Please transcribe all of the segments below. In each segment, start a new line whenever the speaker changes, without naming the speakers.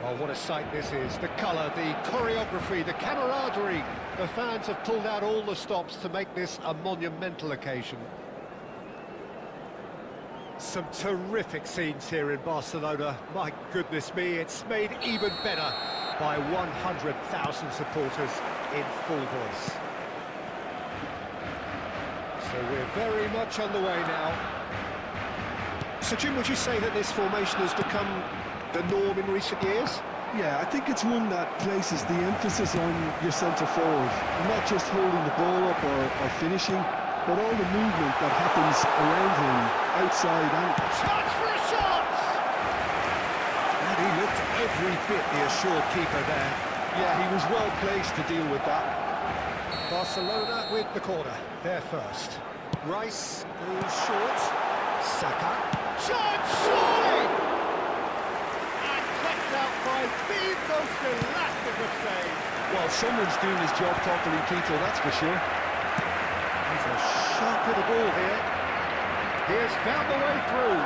Oh, what a sight this is. The colour, the choreography, the camaraderie. The fans have pulled out all the stops to make this a monumental occasion. Some terrific scenes here in Barcelona. My goodness me, it's made even better by 100,000 supporters in full voice. So we're very much on the way now. So Jim, would you say that this formation has become the norm in recent years?
Yeah, I think it's one that places the emphasis on your centre forward, not just holding the ball up or finishing, but all the movement that happens around him, outside and...
Chance for a shot! And he looked every bit the assured keeper there.
Yeah, he was well placed to deal with that.
Barcelona with the corner, there first. Rice goes short. Saka. Chance, surely! And kept out by the most elastic of saves.
Well, someone's doing his job properly, Peter, that's for sure.
He's a sharp of the ball here. He has found the way through.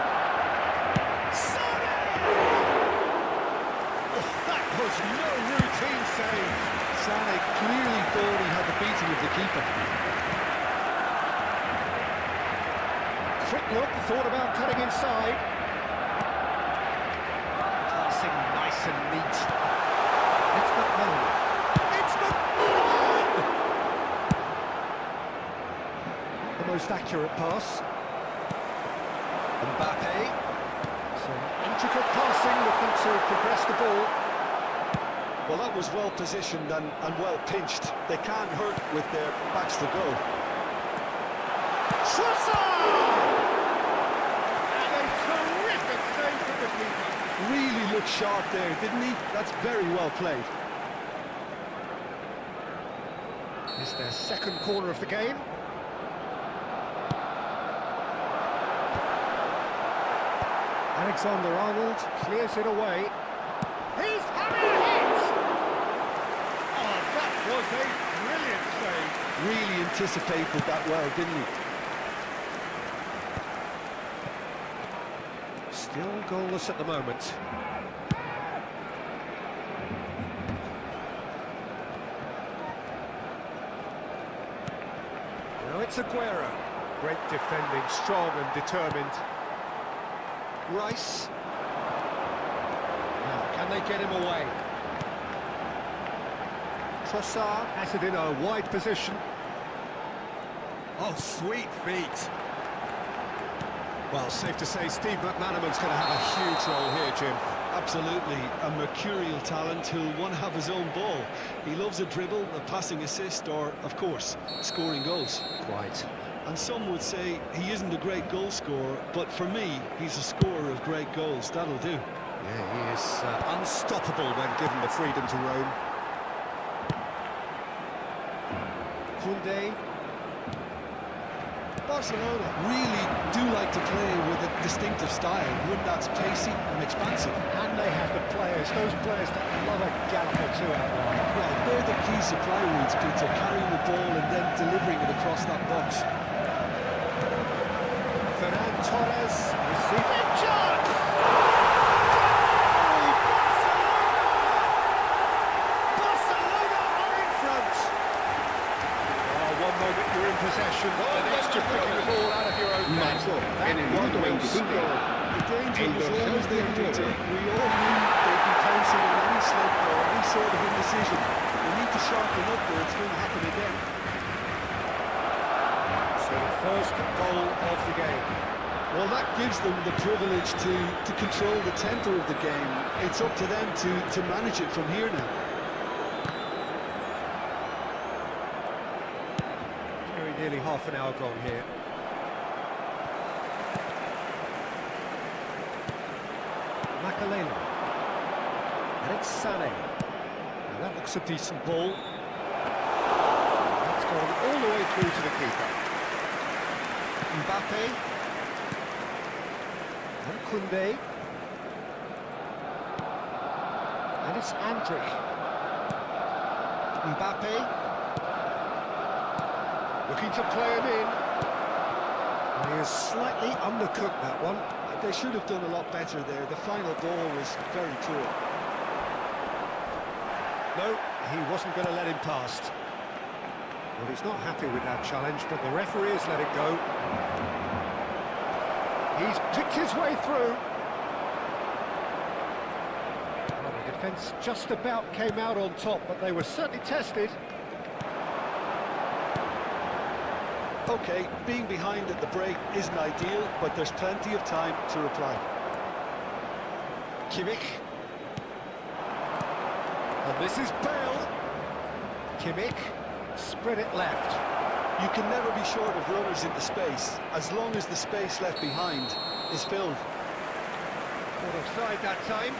Sane! Oh, that was no routine save.
Sane clearly thought he had the beating of the keeper.
Quick look, thought about cutting inside. Passing nice and neat. It's McMahon. It's McMahon! The most accurate pass. Mbappe. Some intricate passing, looking to progress the ball.
Well, that was well positioned and well pinched. They can't hurt with their backs to goal.
And a terrific save from the keeper.
Really looked sharp there, didn't he? That's very well played.
It's their second corner of the game. Alexander-Arnold clears it away. He's having a hit! Oh, that was a brilliant save.
Really anticipated that well, didn't he?
Still goalless at the moment. Now it's Aguero. Great defending, strong and determined. Rice. Now, can they get him away? Trossard has it in a wide position. Oh, sweet feet. Well, safe to say Steve McManaman's going to have a huge role here, Jim.
Absolutely, a mercurial talent who'll want to have his own ball. He loves a dribble, a passing assist, or, of course, scoring goals.
Quite.
And some would say he isn't a great goal scorer, but for me, he's a scorer of great goals. That'll do.
Yeah, he is unstoppable when given the freedom to roam. Koundé.
Barcelona really do like to play with a distinctive style, one that's pacey and expansive.
And they have the players, those players that love a gallop or two out wide.
Well, they're the key supply routes, Peter, carrying the ball and then delivering it across that box.
Ferran Torres receiving chance! Barcelona are in front! Oh, one moment you're in possession, the next you're picking the ball out of your own net.
En el minuto 25,
The danger
el
was
dorsal
always there, Peter.
19.
We all knew they'd be pouncing on any slip or any sort of indecision. They need to sharpen up or it's going to happen again.
So the first goal of the game.
Well, that gives them the privilege to control the tempo of the game. It's up to them to manage it from here now.
Very nearly half an hour gone here. Makalele. And it's Sane. Now that looks a decent ball. That's gone all the way through to the keeper. Mbappe. And Koundé. And it's Andrić. Mbappe. Looking to play him in. And he has slightly undercooked that one.
They should have done a lot better there. The final ball was very poor.
No, he wasn't going to let him past. Well, he's not happy with that challenge, but the referee has let it go. He's picked his way through. Well, the defence just about came out on top, but they were certainly tested.
Okay, being behind at the break isn't ideal, but there's plenty of time to reply.
Kimmich. And this is Bale. Kimmich, spread it left.
You can never be short of runners into space, as long as the space left behind is filled.
Caught offside that time.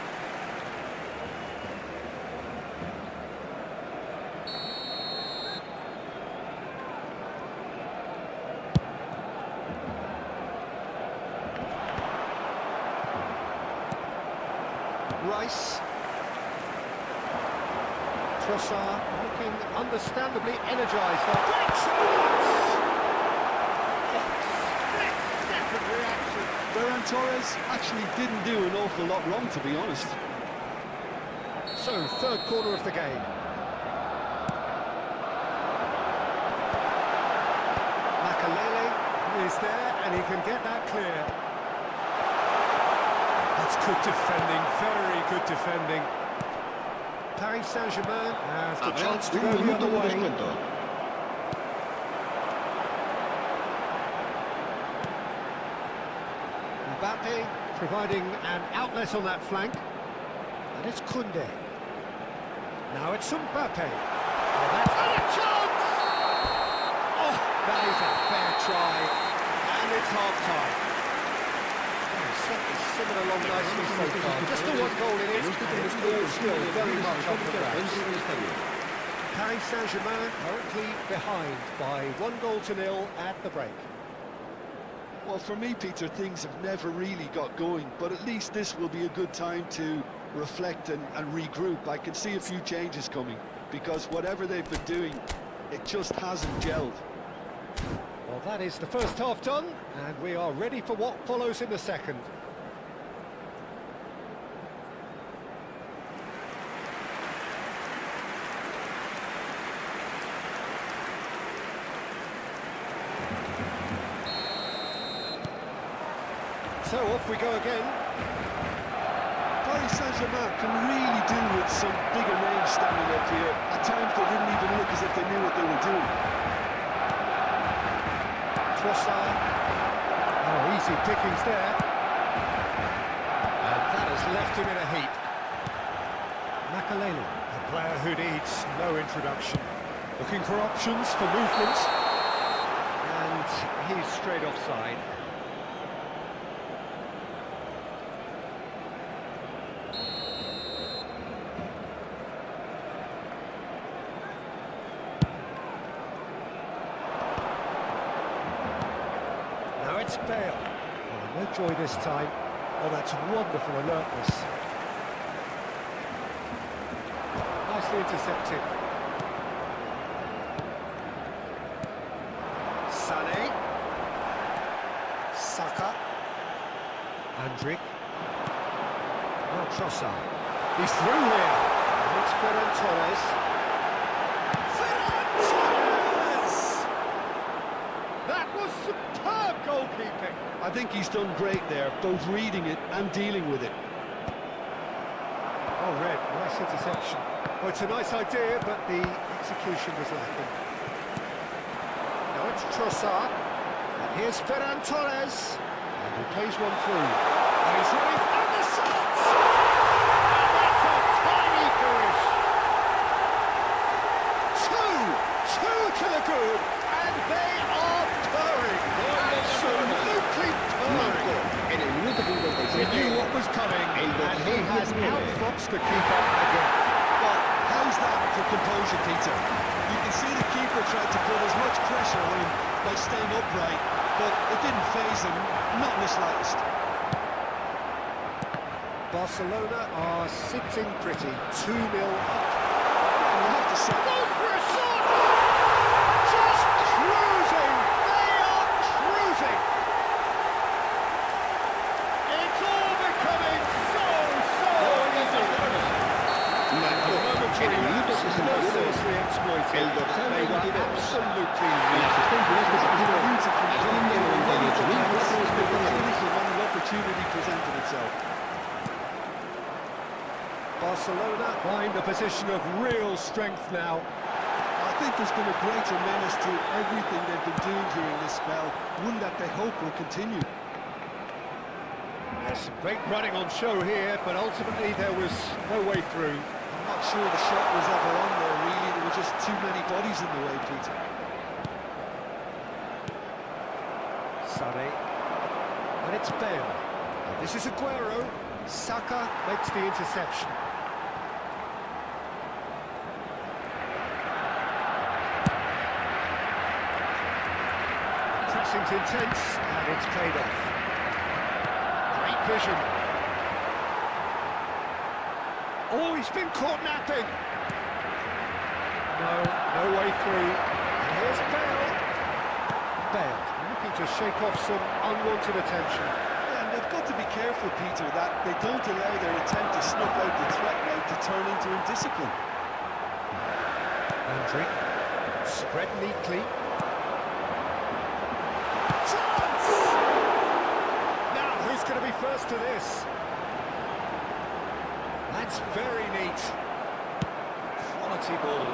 Rice. Trossard looking understandably energised. Great chance! Split-second reaction.
Ferran Torres actually didn't do an awful lot wrong, to be honest.
So, third quarter of the game. Makalele is there, and he can get that clear. That's good defending, very good defending. Paris Saint-Germain has the chance to go the other way. Mbappe providing an outlet on that flank. And it's Koundé. Now it's Mbappe. And that's a chance! Oh, that is a fair try. And it's half-time. Certainly simmered along nicely so far. Just the one goal in it, and it's all still very much up for grabs. Paris Saint-Germain currently behind by 1-0 at the break.
Well, for me, Peter, things have never really got going, but at least this will be a good time to reflect and regroup. I can see a few changes coming, because whatever they've been doing, it just hasn't gelled.
Well, that is the first half done, and we are ready for what follows in the second. So off we go again.
Paris Saint-Germain can really do with some bigger names standing up here. At times they didn't even look as if they knew what they were doing.
Trossard. Oh, easy pickings there. And that has left him in a heap. Makalele, a player who needs no introduction. Looking for options for movement. And he's straight offside. It's Bale. Oh, no joy this time. Oh, that's wonderful alertness. Nicely intercepted. Sané. Saka. Andrick. Oh, Trossard. He's through here. And it's Ferran Torres. Ferran Torres! That was superb goalkeeping.
I think he's done great there, both reading it and dealing with it.
Oh, Red, nice interception. Well, it's a nice idea, but the execution was lacking. Now it's Trossard. And here's Ferran Torres. And he plays one through. And he's ready for the shots! And that's a tiny finish. Two to the good. And they are purring. Absolutely purring. He knew what was coming, and he has outfoxed the keeper again.
Well, how's that for composure, Peter? You can see the keeper tried to put as much pressure on him by staying upright, but it didn't faze him, not in the slightest.
Barcelona are sitting pretty, 2-0 up.
And you have to say...
Goes for a shot! Just cruising! They are cruising! It's all becoming so easy. A momentary
En el minuto 61,
mercilessly exploited.
el dorsal
They were
22.
absolutely
La asistencia de este partido asciende a 98.004 espectadores.
When the opportunity presented itself.
Barcelona find a position of real strength now.
I think there's been a greater menace to everything they've been doing during this spell, one that they hope will continue.
There's some great running on show here, but ultimately there was no way through.
I'm not sure the shot was ever on there, really. There were just too many bodies in the way, Peter.
Sané. And it's Bale. And this is Aguero. Saka makes the interception. Pressing's intense, and it's paid off. Great vision. Oh, he's been caught napping. No way through. And here's Bale. Bale looking to shake off some unwanted attention.
Yeah, and they've got to be careful, Peter, that they don't allow their attempt to snuff out the threat now to turn into indiscipline.
Andri, spread neatly. Chance! Now, who's going to be first to this? That's very neat. Quality ball.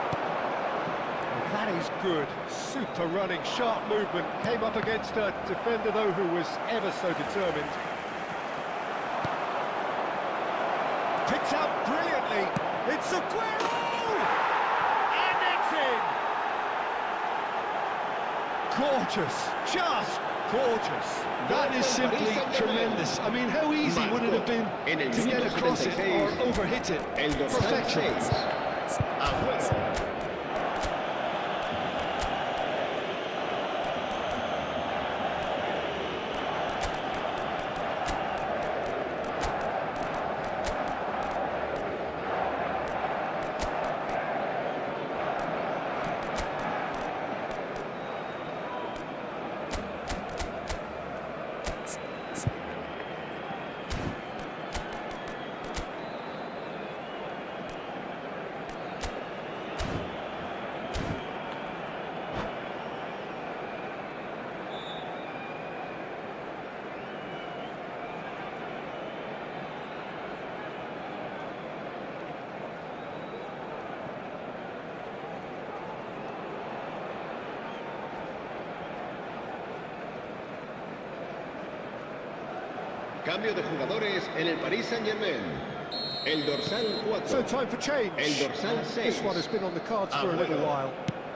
Well, that is good. Super running, sharp movement. Came up against a defender, though, who was ever so determined. Picked up brilliantly. It's Aguero! And it's in! Gorgeous. Just gorgeous.
That is simply tremendous. I mean, how easy would it have been to get across it or overhit it?
El dorsal
Perfection.
6. Aguero. Cambio de jugadores en el Paris Saint-Germain. El dorsal 4.
So time for change.
El dorsal 6.
This one has been on the cards for a little while.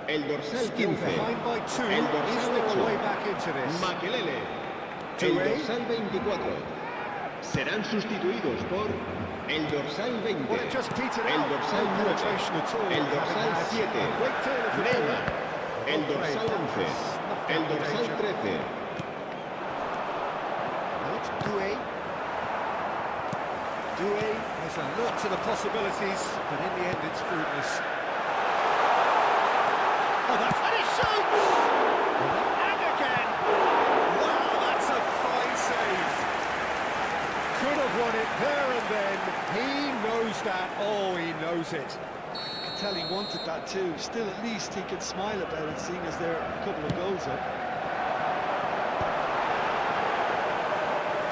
El dorsal
Still
15.
behind by 2.
El
Is
dorsal
there a
8.
way back into this?
Makelele. El
Touré.
dorsal 24. Serán sustituidos por el dorsal 20.
Well, it just petered
El
out.
dorsal
No
9.
penetration at all.
El dorsal
Had
7.
a great deal of
Neymar. El
Well
dorsal
played.
11.
Snuffed
El
out the
dorsal
danger.
13.
Now it's Doué. Doué has a lot to the possibilities, but in the end it's fruitless. Oh, that's... And he shoots! And again! Wow, that's a fine save. Could have won it there and then. He knows that. Oh, he knows it.
I can tell he wanted that too. Still, at least he can smile about it, seeing as there are a couple of goals up.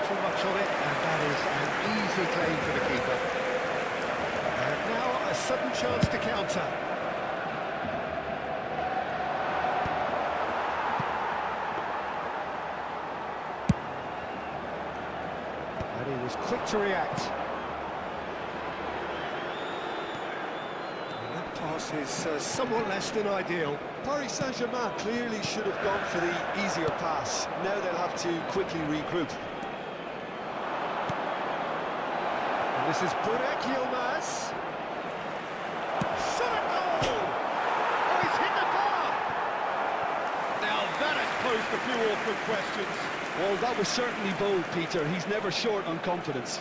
Too much of it, and that is an easy claim for the keeper. And now a sudden chance to counter. And he was quick to react. And that pass is somewhat less than ideal.
Paris Saint-Germain clearly should have gone for the easier pass. Now they'll have to quickly regroup.
And this is Burak Yilmaz. Shot at goal! Oh, he's hit the bar! Now that has posed a few awkward questions.
Well, that was certainly bold, Peter. He's never short on confidence.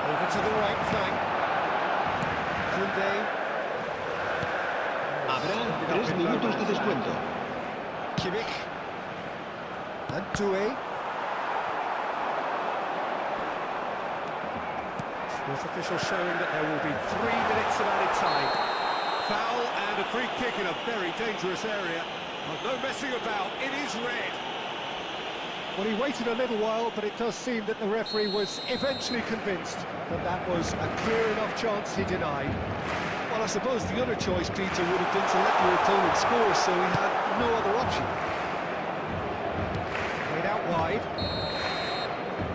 Over to the right flank. Koundé.
Habrá 3 minutos de descuento.
Kimmich. And Doué. Fourth official showing that there will be 3 minutes of added time. Foul and a free kick in a very dangerous area. Well, no messing about, it is red. Well, he waited a little while, but it does seem that the referee was eventually convinced that that was a clear enough chance he denied.
Well, I suppose the other choice, Peter, would have been to let your opponent score, so he had no other option.
Played out wide.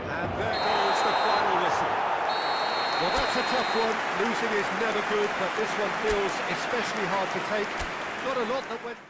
And there goes the final whistle. Well, that's a tough one. Losing is never good, but this one feels especially hard to take. Not a lot that went...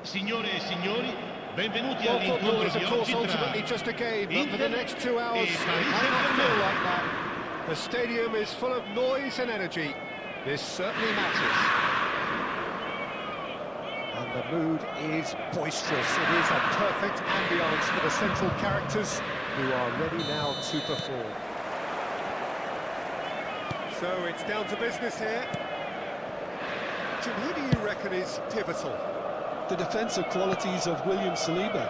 Signore e signori, benvenuti
Well, football
all'incontro
is
di
of course
oggi
ultimately
tra
just a game, but for the
Inter
next 2 hours
e
it
Paris
might not feel
Saint-Germain.
like that. The stadium is full of noise and energy. This certainly matters. And the mood is boisterous. It is a perfect ambience for the central characters who are ready now to perform. So it's down to business here. Jim, who do you reckon is pivotal?
The defensive qualities of William Saliba.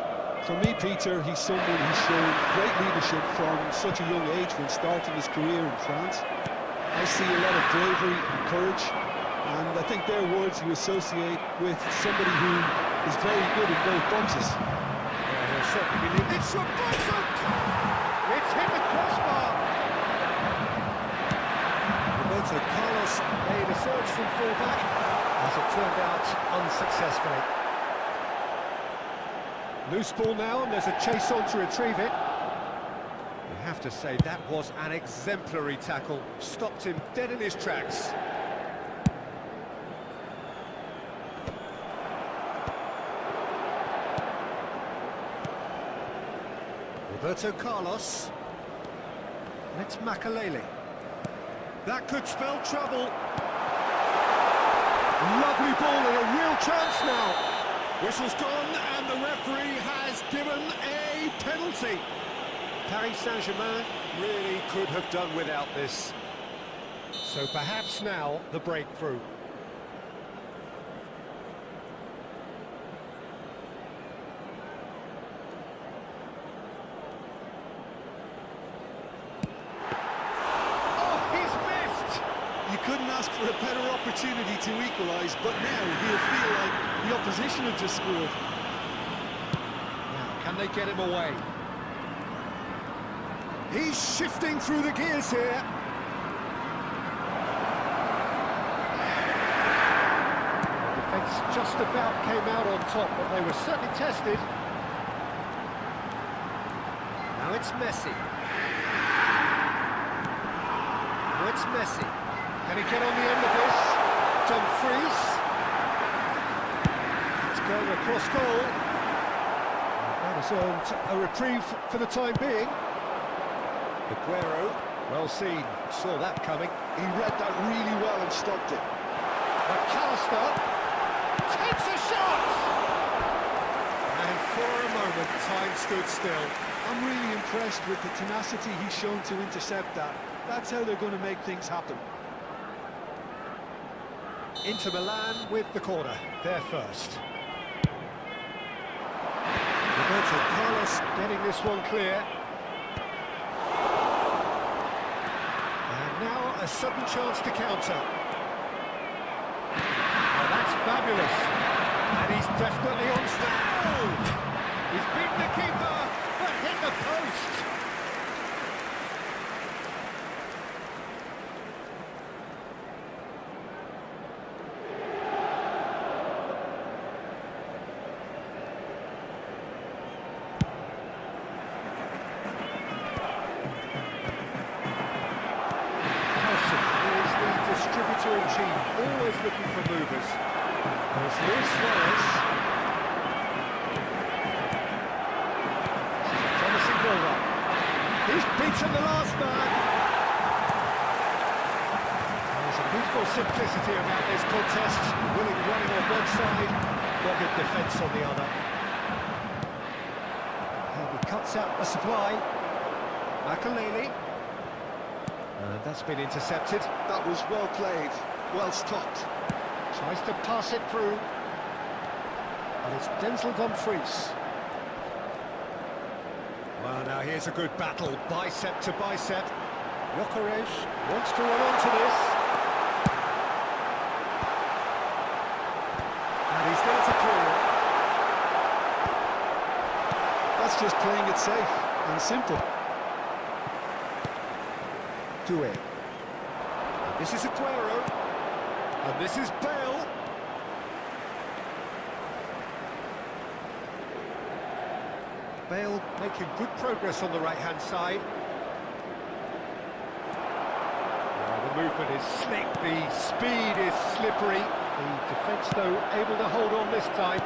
For me, Peter, he's someone who's shown great leadership from such a young age when starting his career in France. I see a lot of bravery and courage, and I think they're words you associate with somebody who is very good in both boxes.
Yeah, he'll certainly be leading. It's Roberto! It's hit the crossbar! Roberto Carlos made a surge from fullback, as it turned out unsuccessfully. Loose ball now, and there's a chase on to retrieve it. You have to say that was an exemplary tackle. Stopped him dead in his tracks. Roberto Carlos. And it's Makalele. That could spell trouble. Lovely ball and a real chance now. Whistle's gone and the referee has given a penalty. Paris Saint-Germain really could have done without this. So perhaps now the breakthrough.
You couldn't ask for a better opportunity to equalise, but now he'll feel like the opposition have just scored.
Now, can they get him away? He's shifting through the gears here. The defence just about came out on top, but they were certainly tested. Now it's Messi. Now it's Messi. Can he get on the end of this? Dumfries. It's going across goal. That has earned a reprieve for the time being. Aguero, well seen, saw that coming.
He read that really well and stopped it.
McAllister takes a shot! And for a moment, time stood still.
I'm really impressed with the tenacity he's shown to intercept that. That's how they're going to make things happen.
Inter Milan with the corner, they're first. Roberto Carlos getting this one clear. And now a sudden chance to counter. Oh, that's fabulous. And he's definitely on strike. He's beaten the keeper, but hit the post. Distributor-in-chief, always looking for movers. There's Luis Suarez. Promising build-up. He's beaten the last man. There's a beautiful simplicity about this contest. Willing running on one side, dogged defence on the other. And he cuts out the supply. Makalele. That's been intercepted.
That was well played, well stopped.
Tries to pass it through. And it's Denzel Dumfries. Well, now here's a good battle, bicep to bicep. Gyökeres wants to run onto this. And he's there to clear it.
That's just playing it safe and simple.
This is Aguero, and this is Bale. Bale making good progress on the right-hand side. The movement is slick, the speed is slippery. The defence, though, able to hold on this time.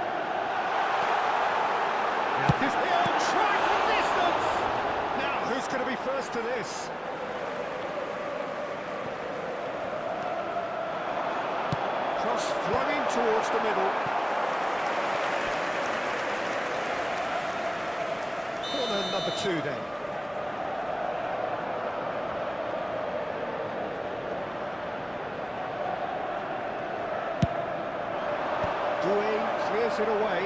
Now, this try from distance! Now, who's going to be first to this? Cross flung in towards the middle. Corner number 2 then. Doué clears it away.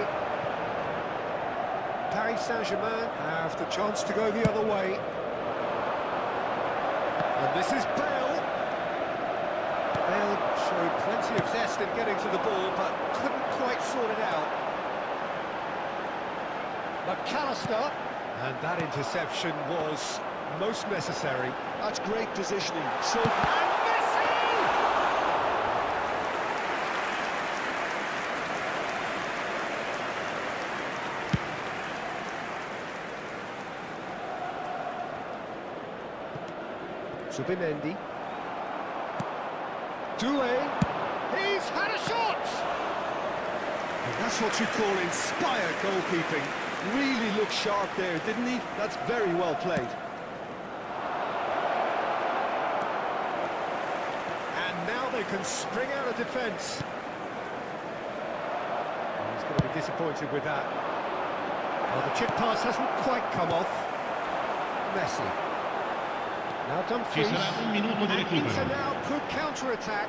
Paris Paris Saint-Germain have the chance to go the other way. And this is Bale. Bale showed plenty of zest in getting to the ball, but couldn't quite sort it out. McAllister. And that interception was most necessary.
That's great positioning. So
And Messi! Zubimendi. Doué. He's had a shot!
And that's what you call inspired goalkeeping. Really looked sharp there, didn't he? That's very well played.
And now they can spring out of defence. He's going to be disappointed with that. Well, the chip pass hasn't quite come off. Messi. Now
Ci
Dumfries.
sarà un minuto di
And Inter
recupero.
now could counter-attack.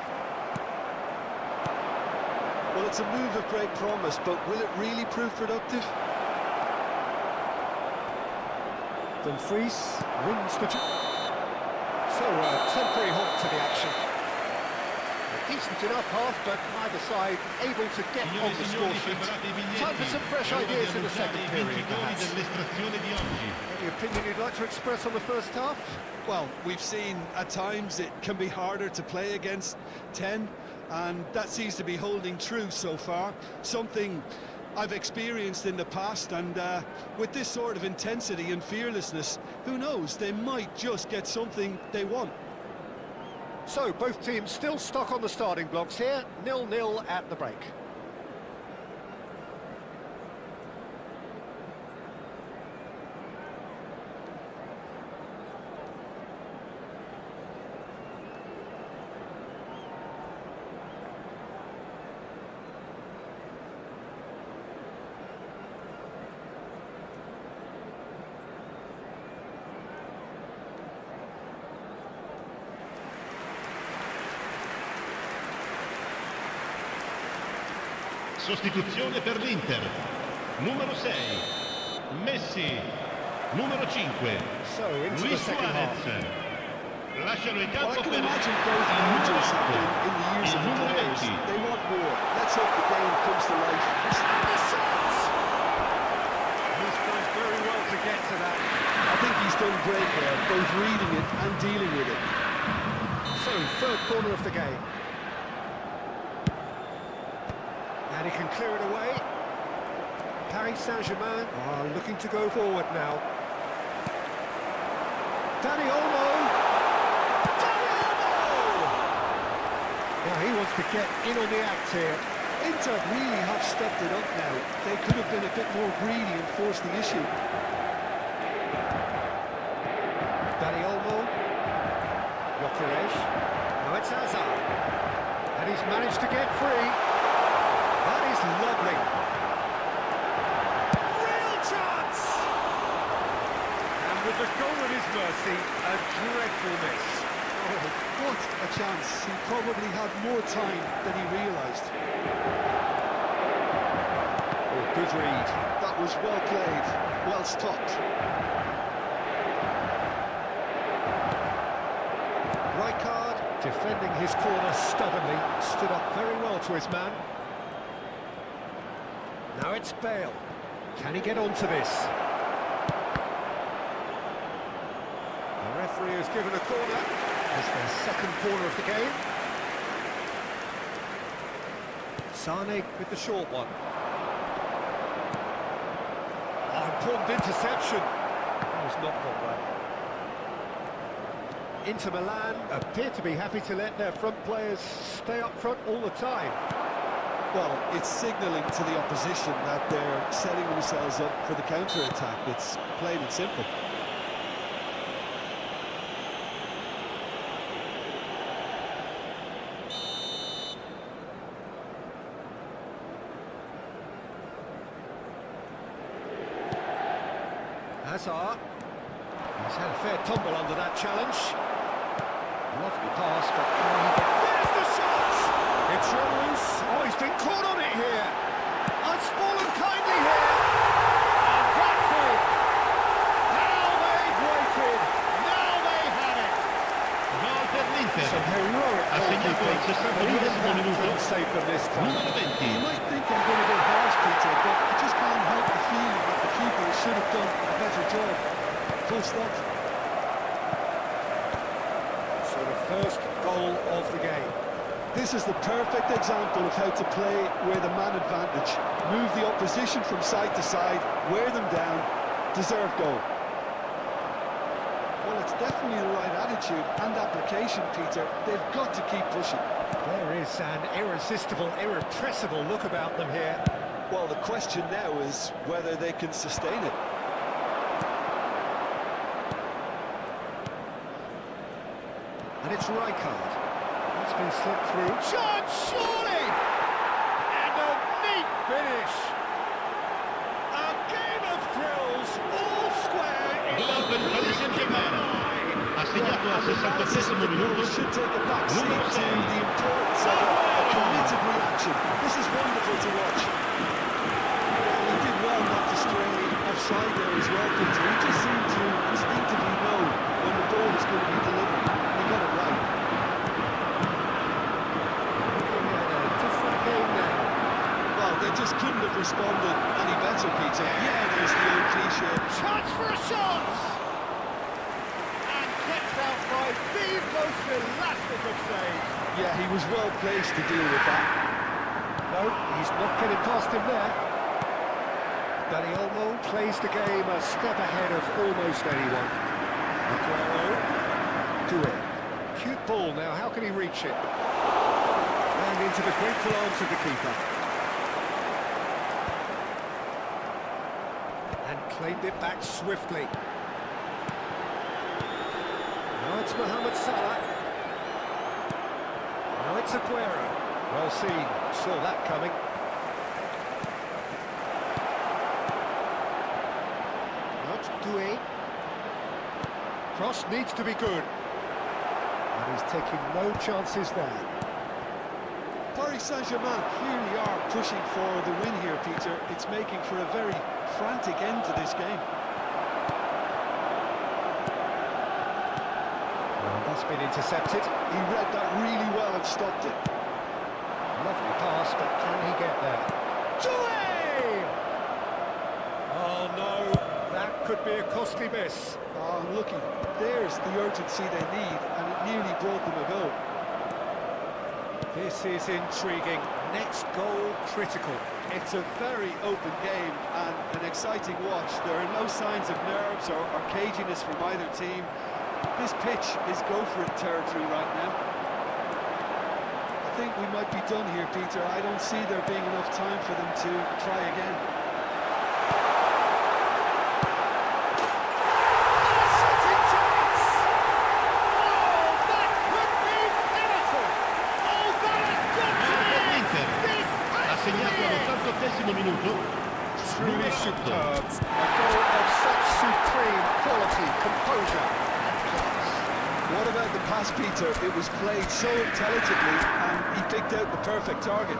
Well, it's a move of great promise, but will it really prove productive?
Dumfries wins the... So, temporary halt to the action. A decent enough half, but neither side able to get
Signore
on
e
the
signori,
score sheet.
preparate i biglietti.
Time for some fresh
È ora di
ideas in the
annunciare
second
i
period,
vincitori
perhaps.
dell'estrazione di oggi.
Any opinion you'd like to express on the first half?
Well, we've seen at times it can be harder to play against 10, and that seems to be holding true so far. Something I've experienced in the past, and with this sort of intensity and fearlessness, who knows, they might just get something they want.
So, both teams still stuck on the starting blocks here, 0-0 at the break.
Sostituzione per l'Inter. Numero 6, Messi. Numero 5,
So, into the
Luis
second half.
Suarez. Lasciano il
Well,
campo
I can
per
imagine both
il numero
managers
8,
in the years
il
of the
numero
players.
20.
They want more. Let's hope the game comes to life.
And the shot! He's done very well to get to that.
I think he's done great there, both reading it and dealing with it.
So, third corner of the game. And he can clear it away. Paris Saint-Germain are looking to go forward now. Dani Olmo! Dani Olmo! Now he wants to get in on the act here.
Inter really have stepped it up now. They could have been a bit more greedy and forced the issue.
Dani Olmo. Gyökeres. Now it's Hazard. And he's managed to get free. That is lovely. Real chance! And with the goal at his mercy, a dreadful miss.
Oh, what a chance. He probably had more time than he realised.
Oh, good read.
That was well played, well stopped.
Rijkaard, defending his corner stubbornly, stood up very well to his man. Now it's Bale. Can he get onto this? The referee has given a corner. It's their second corner of the game. Sane with the short one. Oh, important interception. That was not gone well. Inter Milan appear to be happy to let their front players stay up front all the time.
Well, it's signalling to the opposition that they're setting themselves up for the counter-attack. It's plain and simple.
Hazard. He's had a fair tumble under that challenge. Lovely pass, but can he get... There's the shot! It's run loose. Oh, he's been caught on it here. It's fallen kindly here. And that's it. Heroic
Ha segnato al
goalkeeping. Even
62esimo
that
minuto.
couldn't save them this time.
Numero 20.
You might think I'm going a bit harsh, Peter, but I just can't help the feeling that the keeper should have done a better job. Full stop.
So the first goal of the game.
This is the perfect example of how to play with a man advantage. Move the opposition from side to side, wear them down, deserve goal. Well, it's definitely the right attitude and application, Peter. They've got to keep pushing.
There is an irresistible, irrepressible look about them here.
Well, the question now is whether they can sustain it.
And it's Rijkaard. It's been slipped through. Shot, surely! And a neat finish. A game of thrills, all square in
Gol per il Paris Saint-Germain. Ha segnato al 68esimo minuto.
Should take a back seat
Numero
to
6.
the importance of a committed reaction. This is wonderful to watch. He did well not to stray offside there as well, Peter. He just seemed to instinctively know when the ball was going to be delivered. He got it right.
looking at a different game now.
Well, they just couldn't have responded any better, Peter. Yeah, there's the old cliche.
Chance for a shot! And kept out by the most elastic of saves.
Yeah, he was well placed to deal with that.
No, he's not getting past him there. Danny Olmo plays the game a step ahead of almost anyone. Aguero, do it. Cute ball now, how can he reach it? And into the grateful arms of the keeper. And claimed it back swiftly. Now it's Mohamed Salah. Now it's Aguero. Well seen, saw that coming. Not Doué. Cross needs to be good. And he's taking no chances there.
Paris Saint-Germain clearly are pushing for the win here, Peter. It's making for a very frantic end to this game.
Well, that's been intercepted.
He read that really well and stopped it.
Lovely pass, but can he get there? Doué! Oh no, that could be a costly miss.
Oh, looky, there's the urgency they need, and it nearly brought them a goal.
This is intriguing. Next goal critical.
It's a very open game and an exciting watch. There are no signs of nerves or caginess from either team. This pitch is go-for-it territory right now. I think we might be done here, Peter. I don't see there being enough time for them to try again.
Shooting chance! Oh, that could be pivotal! Oh, that has got to
Gol
be
per
it!
l'Inter.
This
Ha
has to be
segnato
it!
all'88esimo minuto.
Truly
Numero 8.
superb. A goal of such supreme quality, composure and class.
What about the pass, Peter? It was played so intelligently and he picked out the perfect target.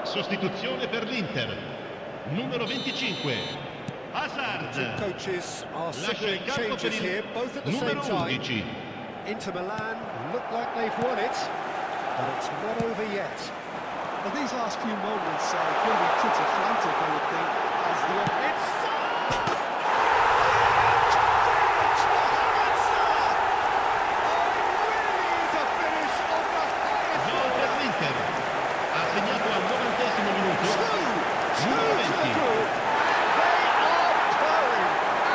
Sostituzione per l'Inter. Numero 25. Hazard.
Coaches are
Lascia il
signaling
campo per
changes
il
here, both at the same
numero
time.
11.
Inter Milan look like they've won it, but it's not over yet.
Well, these last few moments are going to be pretty frantic, I would think, as the...
It's Salah! Brilliant! Mohamed Salah! Oh, it really is a finish of the highest
Gol per
order.
l'Inter. Ha segnato al 90esimo minuto.
Two
Numero
to
20.
good. They are purring,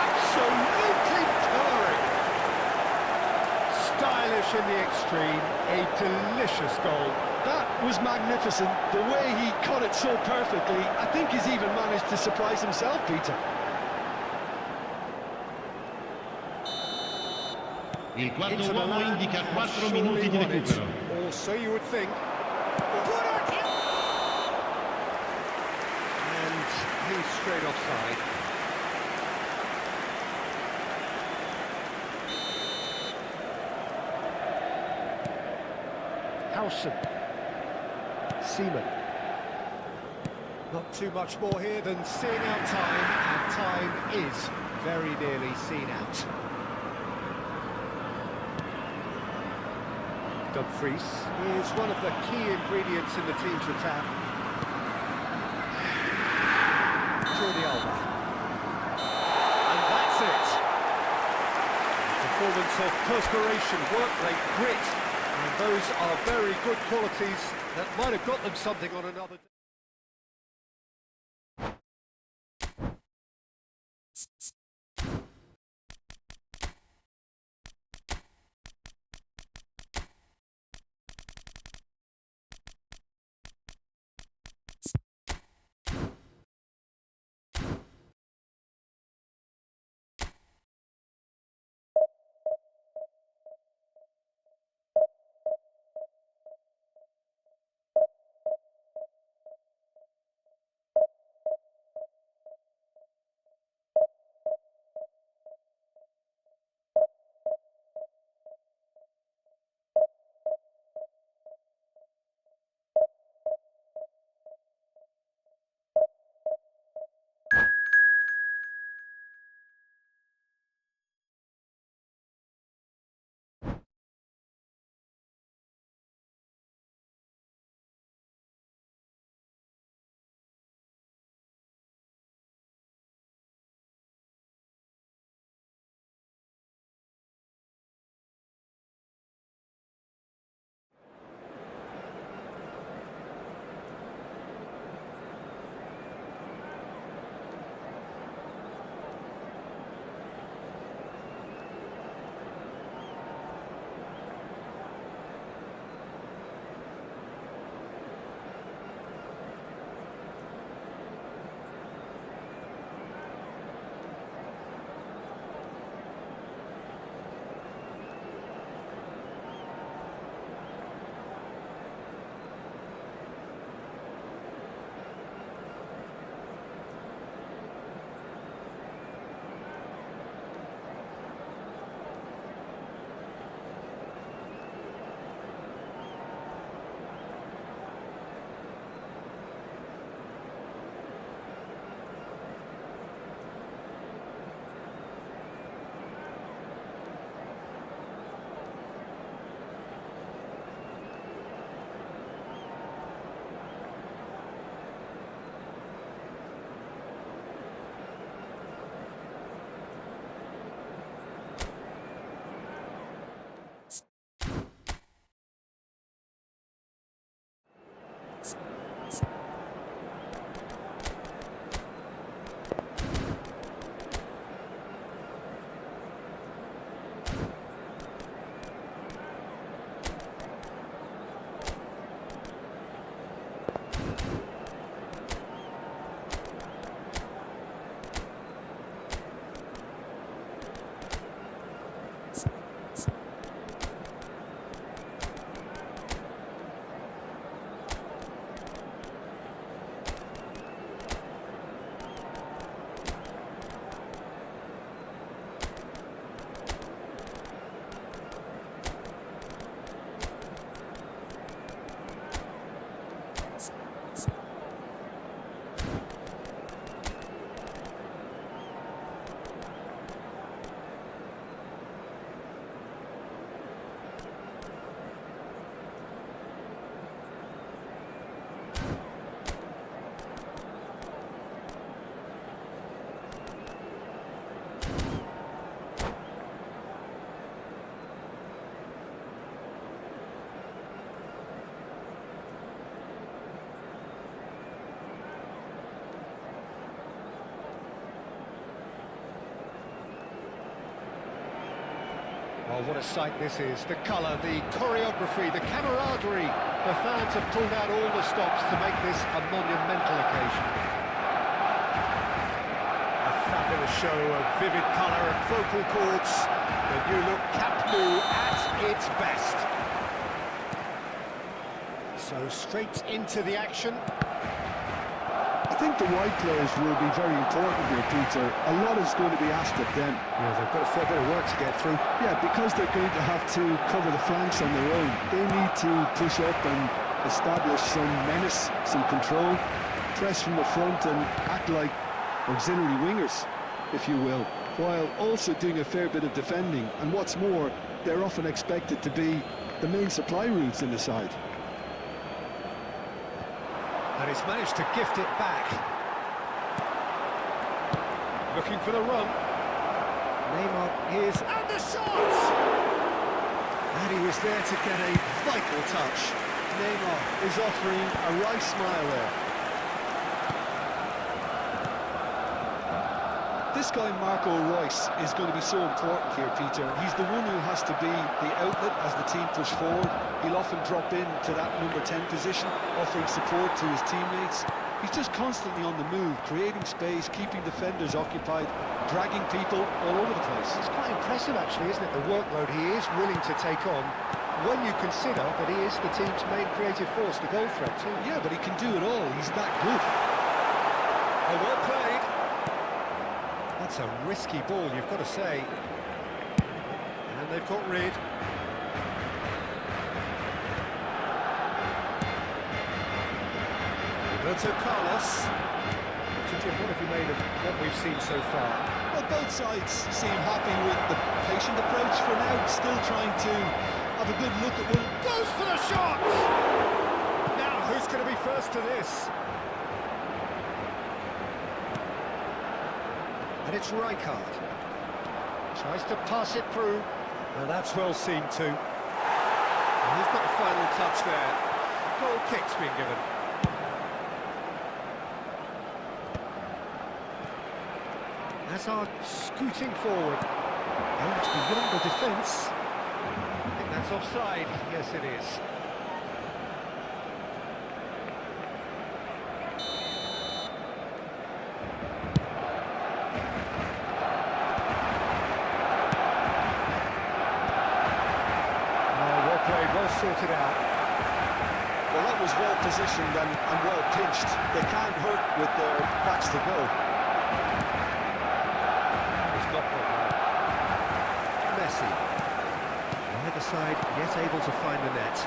absolutely purring. Stylish in the extreme, a delicious goal.
That was magnificent. The way he cut it so perfectly, I think he's even managed to surprise himself, Peter.
Il quarto
Into
uomo
Milan,
indica
have
4
surely
minuti di
won it.
recupero.
Or so you would think. And he's straight offside. Howson. Seaman. Not too much more here than seeing out time, and time is very nearly seen out. Dumfries is one of the key ingredients in the team's attack. Jordi Alba. And that's it. Performance of perspiration, work rate, grit. And those are very good qualities that might have got them something on another day. Oh, what a sight this is. The colour, the choreography, the camaraderie. The fans have pulled out all the stops to make this a monumental occasion. A fabulous a show of vivid colour and vocal cords. The new look Camp Nou at its best. So straight into the action.
I think the wide players will be very important here, Peter. A lot is going to be asked of them.
Yeah, they've got a fair bit of work to get through.
Yeah, because they're going to have to cover the flanks on their own. They need to push up and establish some menace, some control, press from the front and act like auxiliary wingers, if you will, while also doing a fair bit of defending. And what's more, they're often expected to be the main supply routes in the side.
And he's managed to gift it back. Looking for the run. Neymar is... and the shot! And he was there to get a vital touch.
Neymar is offering a right smile there. This guy, Marco Reus, is going to be so important here, Peter. He's the one who has to be the outlet as the team push forward. He'll often drop into that number 10 position, offering support to his teammates. He's just constantly on the move, creating space, keeping defenders occupied, dragging people all over the place.
It's quite impressive, actually, isn't it, the workload he is willing to take on, when you consider that he is the team's main creative force, the goal threat, too.
Yeah, but he can do it all. He's that good.
Oh, well played. That's a risky ball, you've got to say. And they've got rid. Roberto Carlos. Jim, what have you made of what we've seen so far?
Well, both sides seem happy with the patient approach for now, still trying to have a good look at one.
Goes for the shot! Now, who's going to be first to this? And it's Rijkaard. Tries to pass it through. And that's well seen too. And he's got the final touch there. Goal kick's been given. Hazard scooting forward. And beyond the defence. I think that's offside. Yes, it is. Well sorted out.
Well, that was well positioned and well pinched. They can't hurt with their backs to go.
It's not well. Messi. Either side, yet able to find the net.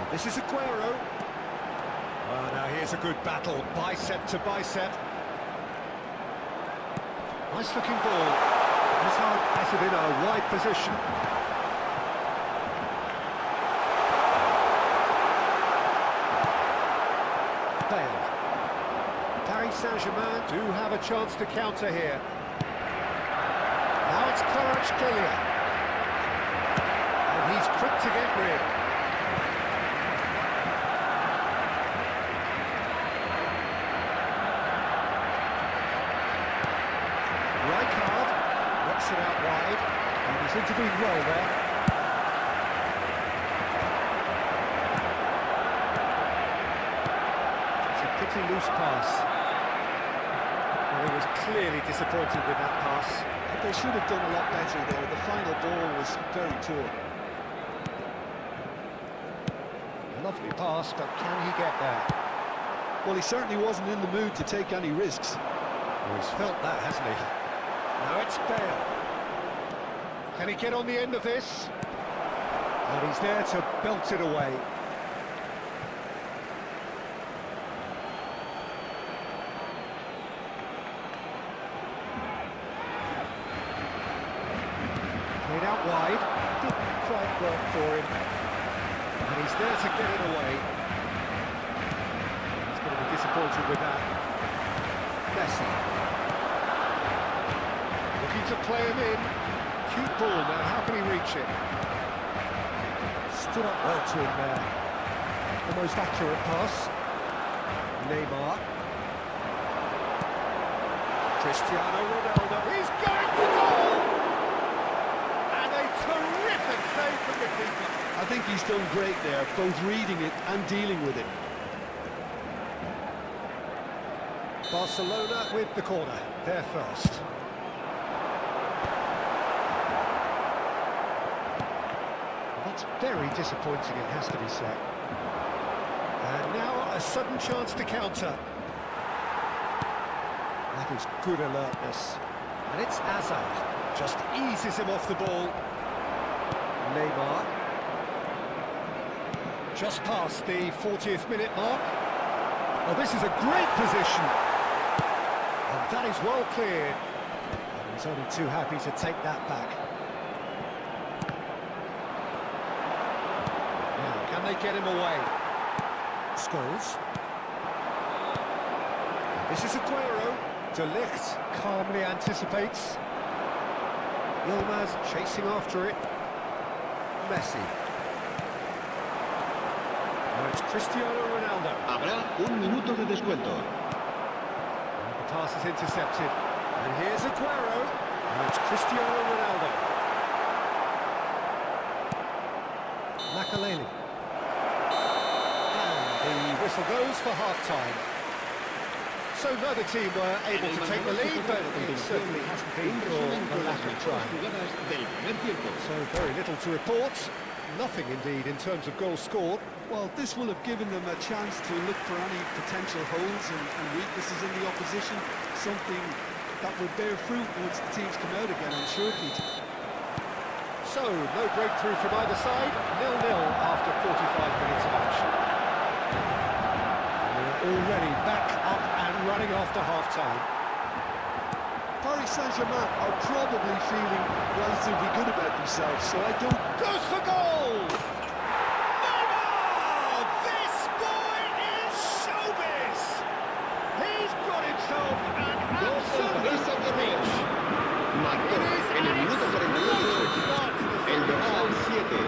And this is Aguero. Oh, now here's a good battle, bicep to bicep. Nice looking ball. Hazard has it in a wide position. Paris Saint-Germain do have a chance to counter here. Now it's Kvaratskhelia. And he's quick to get rid. Rijkaard works it out wide. And he's intervened well there. Pretty loose pass. Well, he was clearly disappointed with that pass.
They should have done a lot better there. The final ball was very poor.
Lovely pass, but can he get there?
Well, he certainly wasn't in the mood to take any risks.
Well, he's felt that, hasn't he? Now it's Bale. Can he get on the end of this? And he's there to belt it away. Played out wide, didn't quite work for him. And he's there to get it away. He's going to be disappointed with that. Messi. Looking to play him in. Cute ball now, how can he reach it? Stood up well to him there. The most accurate pass. Neymar. Cristiano Ronaldo. He's going for goal! And a terrific save from the keeper.
I think he's done great there, both reading it and dealing with it.
Barcelona with the corner, they're first. That's very disappointing, it has to be said. And now a sudden chance to counter. That is good alertness. And it's Hazard. Just eases him off the ball. Neymar. Just past the 40th minute mark. Oh, this is a great position. And that is well cleared. And he's only too happy to take that back. Now, can they get him away? Scholes. This is Aguero. De Ligt calmly anticipates. Yilmaz chasing after it. Messi. Now it's Cristiano Ronaldo.
Habrá un minuto de descuento.
And the pass is intercepted. And here's Aguero. And it's Cristiano Ronaldo. Makaleli. And the whistle goes for half-time. So neither team were able to take the lead, but it certainly hasn't been for the lack of trying. So very little to report. Nothing indeed in terms of goals scored.
Well, this will have given them a chance to look for any potential holes and weaknesses in the opposition, something that would bear fruit once the teams come out again, I'm sure, Peter.
So, no breakthrough from either side, 0-0 after 45 minutes of action. We're already back up and running after half-time.
Paris Saint-Germain are probably feeling relatively good about themselves, so I don't...
Goes for goal! Neymar! This boy is showbiz! He's got himself an absolute reach.
Marcó en el minuto 48 el dorsal 7.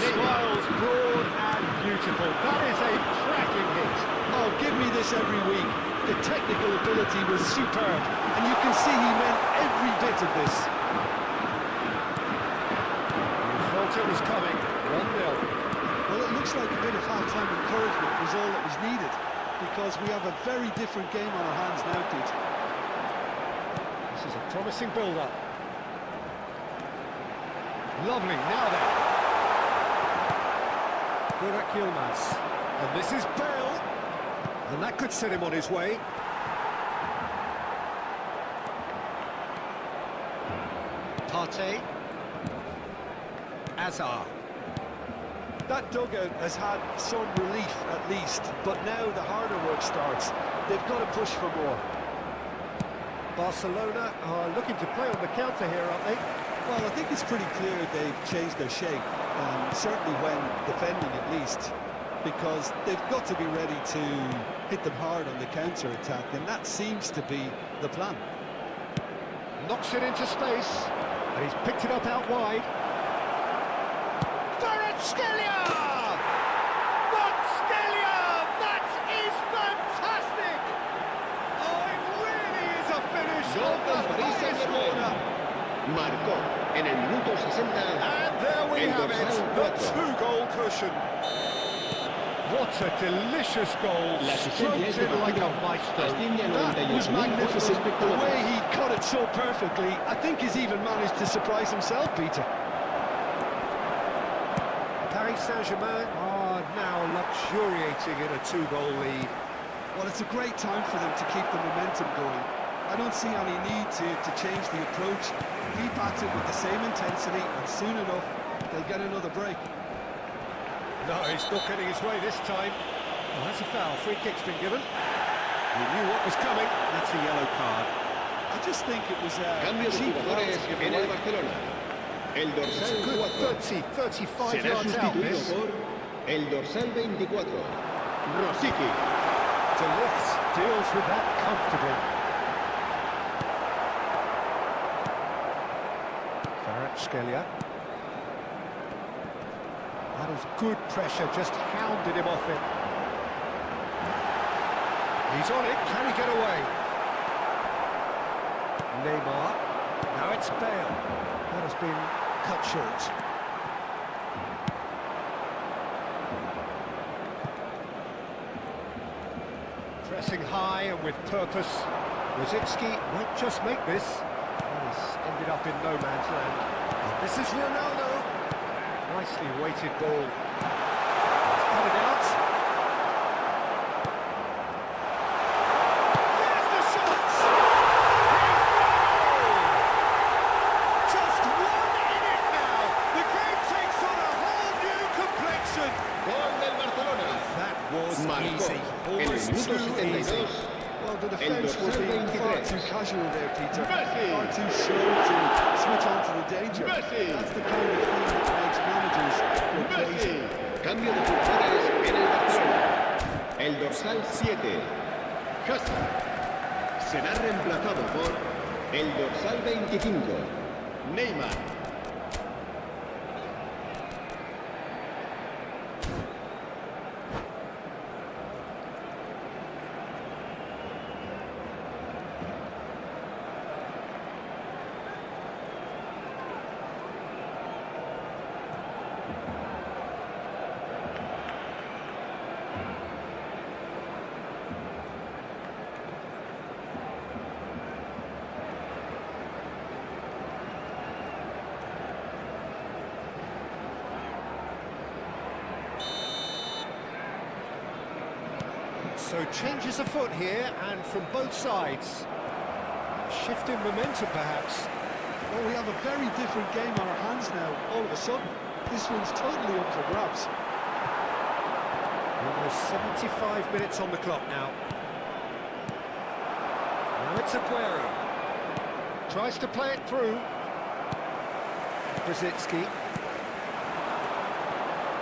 Smiles broad and beautiful. That is a cracking hit.
Oh, give me this every week. The technical ability was superb, and you can see he meant every bit of this.
You felt it was coming. 1-0.
Well, it looks like a bit of half-time encouragement was all that was needed, because we have a very different game on our hands now, Pete.
This is a promising build-up. Lovely, now then. Burak Yilmaz. And this is Bale. And that could set him on his way. Partey. Hazard.
That dugout has had some relief, at least, but now the harder work starts. They've got to push for more.
Barcelona are looking to play on the counter here, aren't they?
Well, I think it's pretty clear they've changed their shape, certainly when defending at least, because they've got to be ready to hit them hard on the counter-attack, and that seems to be the plan.
Knocks it into space, and he's picked it up out wide. Skelia! That is fantastic! Oh, it really is a finish of the highest order.
Marcó en el minuto 60.
And there we
el
have it,
dorsal
the
4.
two-goal cushion. What a delicious goal, stroked in like a maestro.
That was magnificent. The way he cut it so perfectly, I think he's even managed to surprise himself, Peter.
Paris Saint-Germain are now luxuriating in a two-goal lead.
Well, it's a great time for them to keep the momentum going. I don't see any need to change the approach. Keep at it with the same intensity, and soon enough, they'll get another break.
No, he's not getting his way this time. Oh, that's a foul. Free kick's been given. He knew what was coming. That's a yellow card.
I just think it was a
Cambio de
cheap foul
jugadores
to give
en el
away.
Barcelona. El
It's
dorsal
a good
4
35
será
yards out,
sustituido
this.
por el dorsal 24. Rosicky.
De Ligt deals with that comfortably. Skelia. That is good pressure, just hounded him off it. He's on it, can he get away? Neymar. Now it's Bale. That has been cut short. pressing high and with purpose. Rosicki won't just make this. He's ended up in no man's land. And this is Ronaldo. Nicely weighted ball. He's cut it out. There's the shot! Just 1 minute now. The game takes on a whole new complexion.
Gol del Barcelona.
That was
Marcó
easy.
en el
Almost
minuto
too easy.
72.
Well, the
El
defence were
dorsal
being far
23.
too casual there, Peter.
Messi.
Far too slow to switch on to the danger.
Messi.
That's the kind of thing that makes managers go crazy.
Messi.
Cambio de jugadores en el Barcelona. El dorsal 7. Hazard. Será reemplazado por el dorsal 25.
Neymar.
So changes afoot here, and from both sides. Shift in momentum, perhaps.
Well, we have a very different game on our hands now, all of a sudden. This one's totally up for grabs.
Almost 75 minutes on the clock now. Now it's Aguero. Tries to play it through. Rosicki.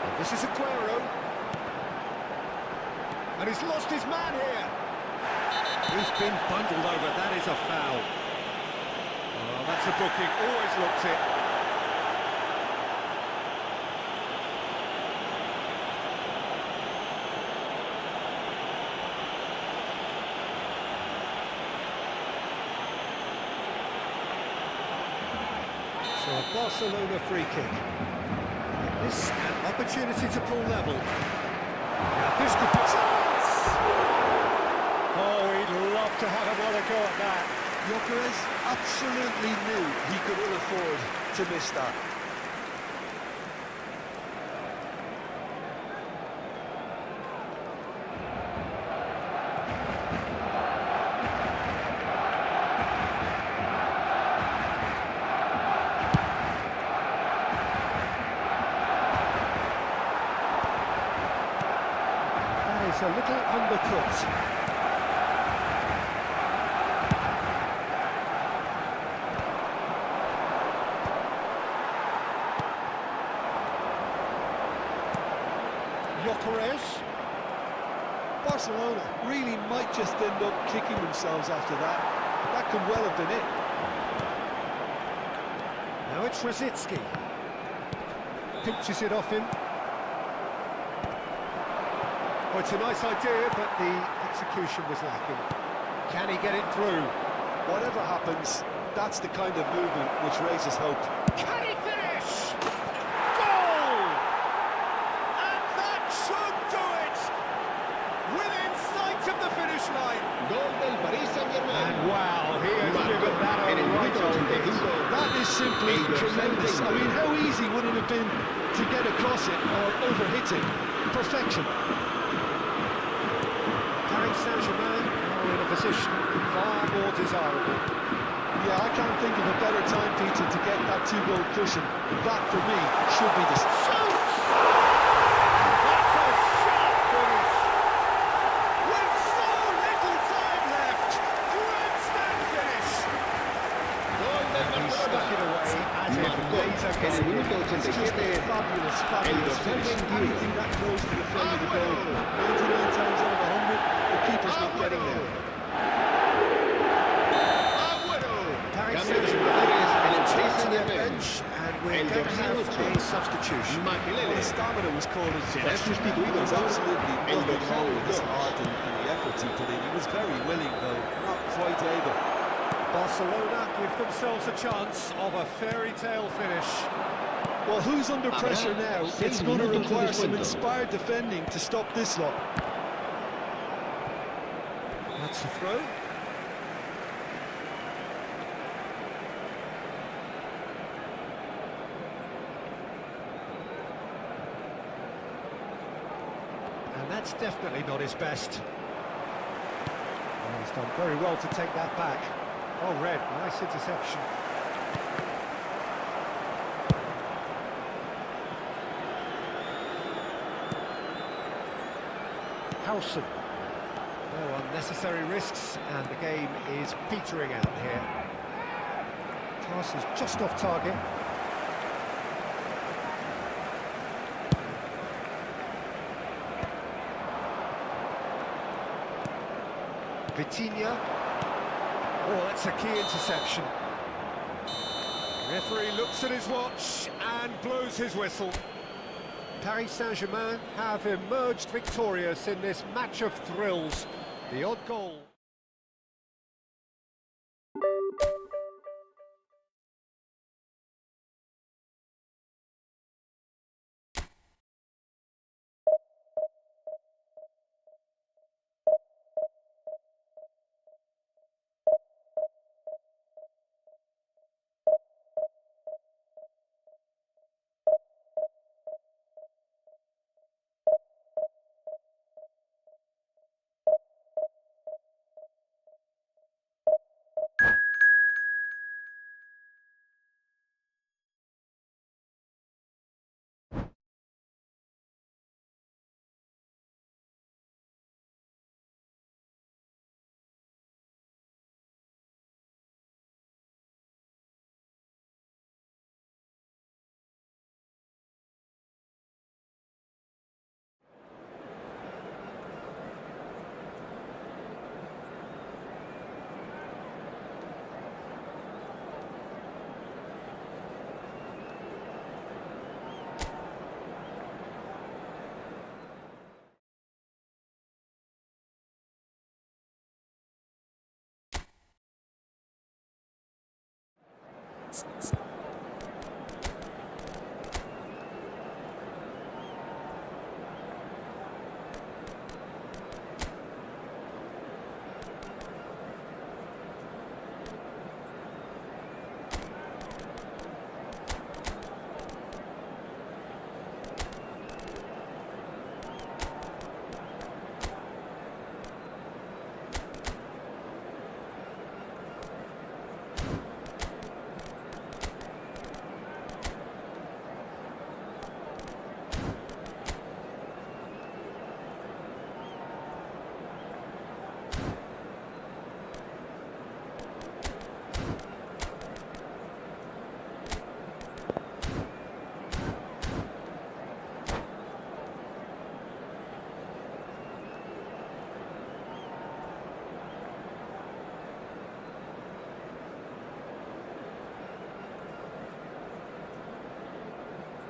And this is Aguero. And he's lost his man here. He's been bundled over. That is a foul. Oh, that's a booking. Always looked it. So a Barcelona free kick. This an opportunity to pull level. Now this could be chance! Oh, he'd love to have another go at that.
Gyökeres absolutely knew he could ill afford to miss that.
That is a little undercooked. Gyökeres.
Barcelona really might just end up kicking themselves after that. That could well have been it.
Now it's Rosicki. Pinches it off him. Oh, it's a nice idea, but the execution was lacking. Can he get it through?
Whatever happens, that's the kind of movement which raises hope.
Can he finish? Goal! And that should do it! Within sight of the finish line.
Gol del Paris Saint-Germain.
And wow, he has
Marcó
given that
en
a
el
right
minuto
old
85.
That is simply
El dorsal
tremendous. I
20.
mean, how easy would it have been to get across it or overhit it? Perfection.
Paris Saint-Germain now in a position far more desirable.
Yeah, I can't think of a better time, Peter, to get that two-goal cushion. That, for me, should be the...
Shoots! That's a sharp finish! With so little time left! Grandstand finish!
Gol del
He stuck it
Barcelona.
away as if
Marcó
laser
en el minuto
It's just a
87.
fabulous, fabulous
dorsal
finish.
21.
Anything that close to the front of the goal. 99 times out of 100, the keeper's not getting there.
Paris
Cambio de
Saint-Germain
jugadores en el
have
Paris
turned to their
Saint-Germain.
bench, and we're
El
going to
dorsal
have
8.
a substitution.
Well,
Makelele.
the stamina was called into
Será
question.
sustituido
There was
por
absolutely
el
nothing
dorsal
wrong with his
2.
heart and the efforts he put in. He was very willing, though, not quite able.
Barcelona give themselves a chance of a fairy tale finish.
Well, who's under
Habrá
pressure now?
6
It's going to
minutos de
require some
descuento.
inspired defending to stop this lot.
That's the throw. And that's definitely not his best. Well, he's done very well to take that back. Oh, Red, nice interception. Howson. No unnecessary risks, and the game is petering out here. Pass is just off target. Vitinha. Oh, that's a key interception. Referee looks at his watch and blows his whistle. Paris Saint-Germain have emerged victorious in this match of thrills. The odd goal.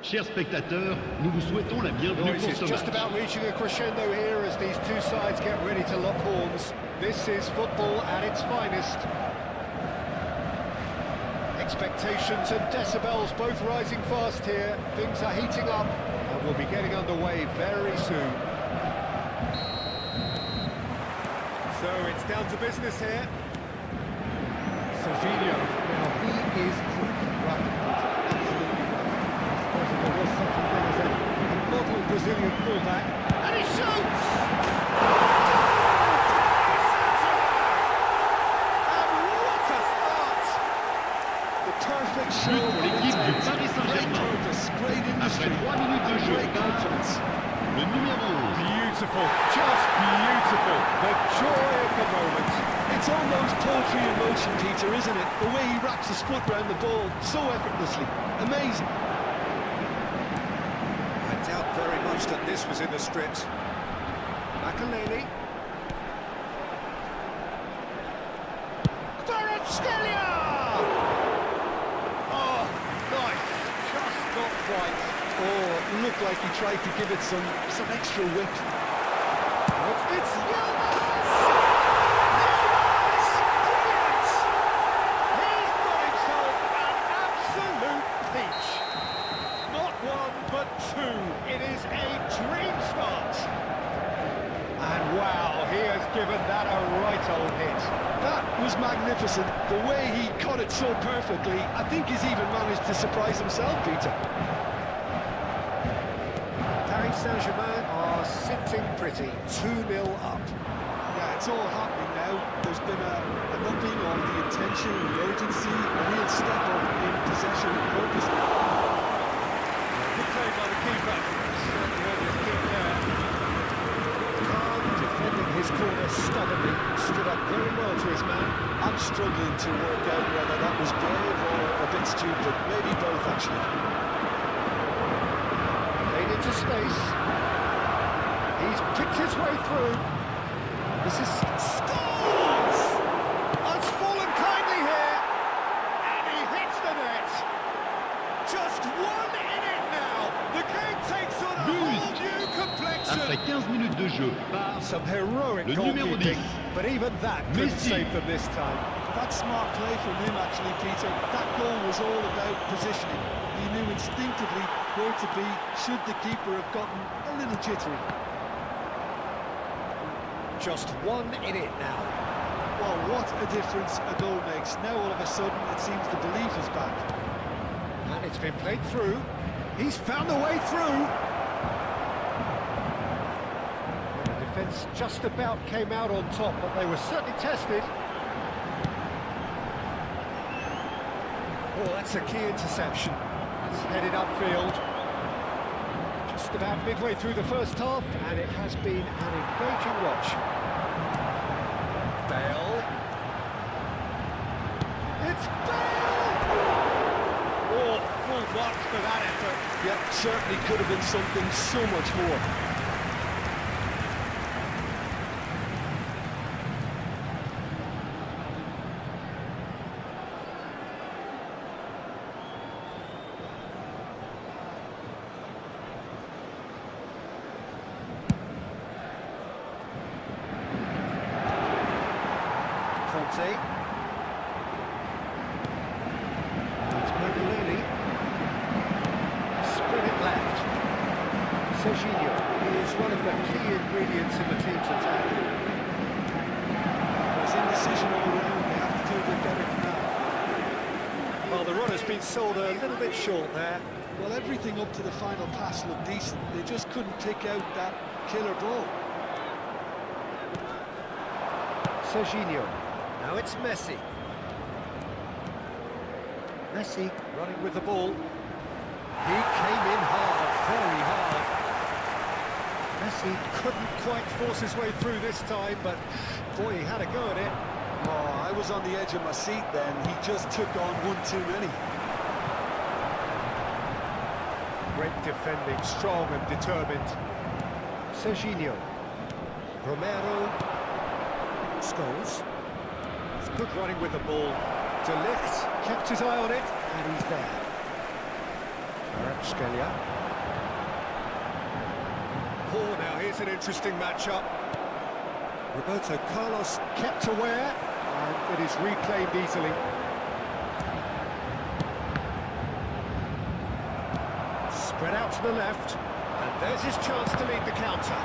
Chers spectateurs, nous vous souhaitons la bienvenue
Noise
pour
is
ce
just
match.
about reaching a crescendo here as these two sides get ready to lock horns. This is football at its finest. Expectations and decibels both rising fast here. Things are heating up and we'll be getting underway very soon. So it's down to business here. Serginho. Now he is quick, right? There was such a thing as a model Brazilian fullback, and he shoots! And what a start!
The perfect show
But pour l'équipe du Paris
great
Saint-Germain.
purpose, great industry,
Après 3 minutes de jeu,
great confidence.
le numéro 11.
Beautiful, just beautiful. The joy of the moment.
It's almost poetry in motion, Peter, isn't it? The way he wraps his foot round the ball so effortlessly. Amazing.
I doubt very much that this was in the script. Makaleli. Kvaratskhelia! Oh, nice. Just not quite.
Oh, looked like he tried to give it some extra whip.
It's Yilmaz! Yilmaz! Brilliant! He's got himself an absolute peach. Not one, but two. It is a dream start. And wow, he has given that a right
was magnificent. The way he cut it so perfectly, I think he's even managed to surprise himself, Peter.
Paris Saint-Germain are sitting pretty, 2-0 up.
Yeah, it's all happening now. There's been an upping of the intention and the urgency, a real step up in possession and purpose.
Good play by the keeper. Certainly earned his kick there. Calm, defending his corner stubbornly, stood up very well to his man.
I'm struggling to work out whether that was brave or a bit stupid. Maybe both, actually.
Played into space. He's picked his way through. This is scores! Has fallen kindly here, and he hits the net. Just one in it now. The game takes on a whole new complexion.
Après 15 minutes de jeu, par
Some heroic
le numéro
goalkeeping,
10.
but even that couldn't
Messi.
save them this time.
That's smart play from him, actually, Peter. That goal was all about positioning. He knew instinctively where to be should the keeper have gotten a little jittery.
Just one in it now.
Well, what a difference a goal makes. Now, all of a sudden, it seems the belief is back.
And it's been played through. He's found a way through. Well, the defence just about came out on top, but they were certainly tested. Oh, that's a key interception. It's headed upfield. Just about midway through the first half, and it has been an engaging watch. Bale. It's Bale! Oh, full marks for that effort.
Yeah, certainly could have been something so much more.
Conte. It's Magalini. Spread it left. Serginho is one of the key ingredients in the team's attack.
There's indecision all around. They have to do a bit better than that.
Well, the run has been sold a little bit short there.
Well, everything up to the final pass looked decent. They just couldn't pick out that killer ball.
Serginho. Now it's Messi. Messi running with the ball. He came in hard, very hard. Messi couldn't quite force his way through this time, but boy, he had a go at it.
Oh, I was on the edge of my seat then. He just took on one too many.
Great defending, strong and determined. Serginho. Romero. Scholes. It's good running with the ball. De Ligt kept his eye on it, and he's there. Kvaratskhelia. Oh, now here's an interesting matchup. Roberto Carlos kept aware, and it is reclaimed easily. Spread out to the left, and there's his chance to lead the counter.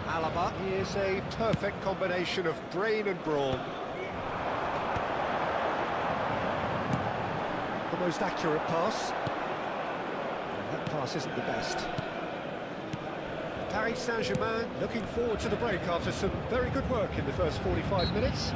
Alaba is a perfect combination of brain and brawn. The most accurate pass. That pass isn't the best. Paris Saint-Germain looking forward to the break after some very good work in the first 45 minutes.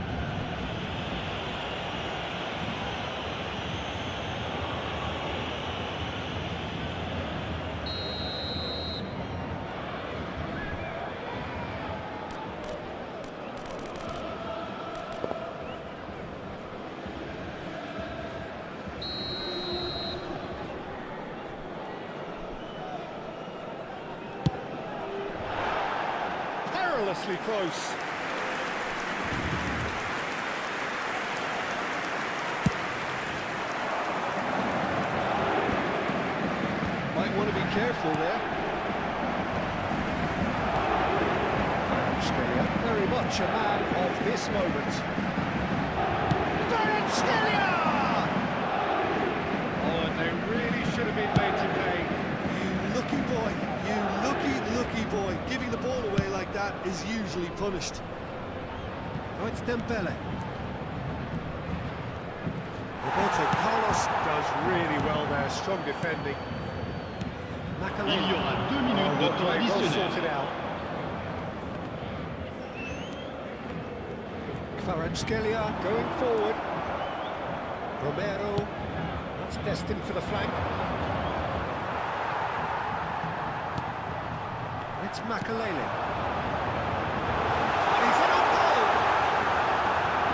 Perilously close.
Might want to be careful there.
Kvaratskhelia, very much a man of this moment. Kvaratskhelia! Oh, and they really should have been made to pay.
You lucky boy. that is usually punished.
Oh, it's Dembele. Roberto Carlos does really well there, strong defending.
Il y aura 2 minutes de temps
Well
additionnel.
sorted out. Kvaratskhelia going forward. Romero, that's destined for the flank. It's Makalele. And he's in on goal!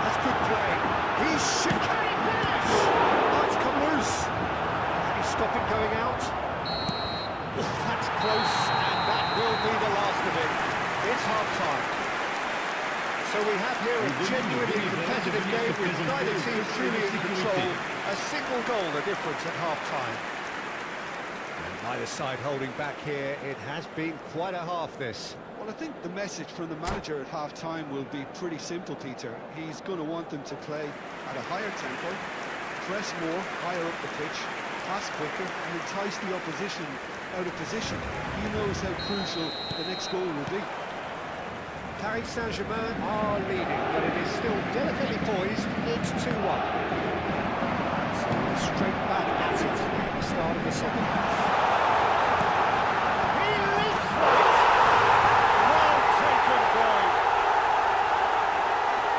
That's good play. He's chicane finish! Oh, it's come loose. Can he stop it going out? Oh, that's close, and that will be the last of it. It's half-time. So we have here a genuinely competitive game with neither team truly in control. A single goal the difference at half-time. And either side holding back here. It has been quite a half, this.
Well, I think the message from the manager at half-time will be pretty simple, Peter. He's going to want them to play at a higher tempo, press more, higher up the pitch, pass quicker, and entice the opposition out of position. He knows how crucial the next goal will be.
Paris Saint-Germain are leading, but it is still delicately poised. It's 2-1. So we're straight back at it at the start of the second half. He leaps for it! Well taken goal!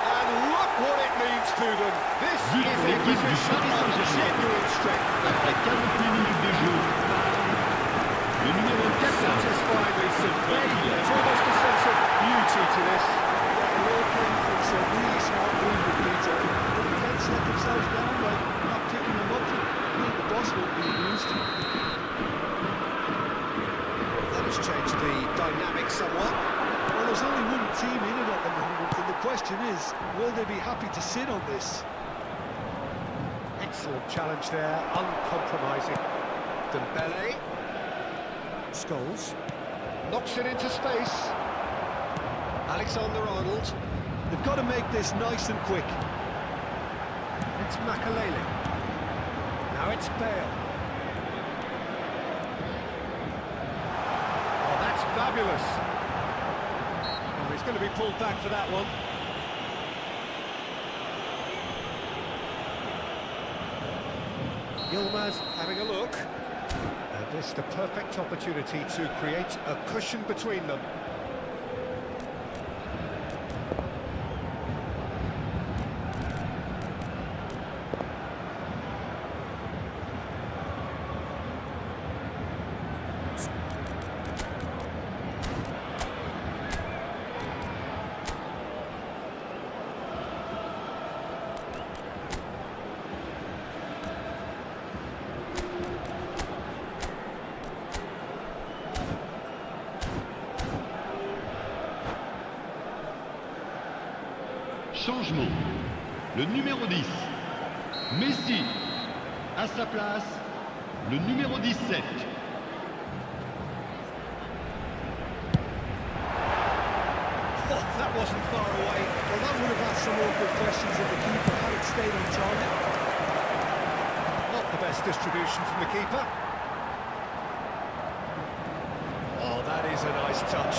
And look what it means to them. This
But
is a
l'équipe du
position
Paris
of
Saint-Germain.
genuine strength.
Après 48 minutes de jeu, le numéro 14,
Satisfyingly surveyed. There's almost a sense of beauty to this.
They're all playing for some really smart movement, Peter. The defence let themselves down by not picking them up. I think the boss will be used.
That has changed the dynamic somewhat.
Well, there's only one team in it at the moment, and the question is, will they be happy to sit on this?
Excellent challenge there, uncompromising. Dembele. Scholes. Knocks it into space. Alexander-Arnold.
They've got to make this nice and quick.
It's Makalele. Now it's Bale. Oh, that's fabulous. Oh, he's going to be pulled back for that one. Yilmaz having a look. And this is the perfect opportunity to create a cushion between them.
changement. Le numéro 10, Messi. À sa place, le numéro 17.
Oh, that wasn't far away.
Well, that would have asked some awkward questions of the keeper had it stayed on target.
Not the best distribution from the keeper. Oh, that is a nice touch.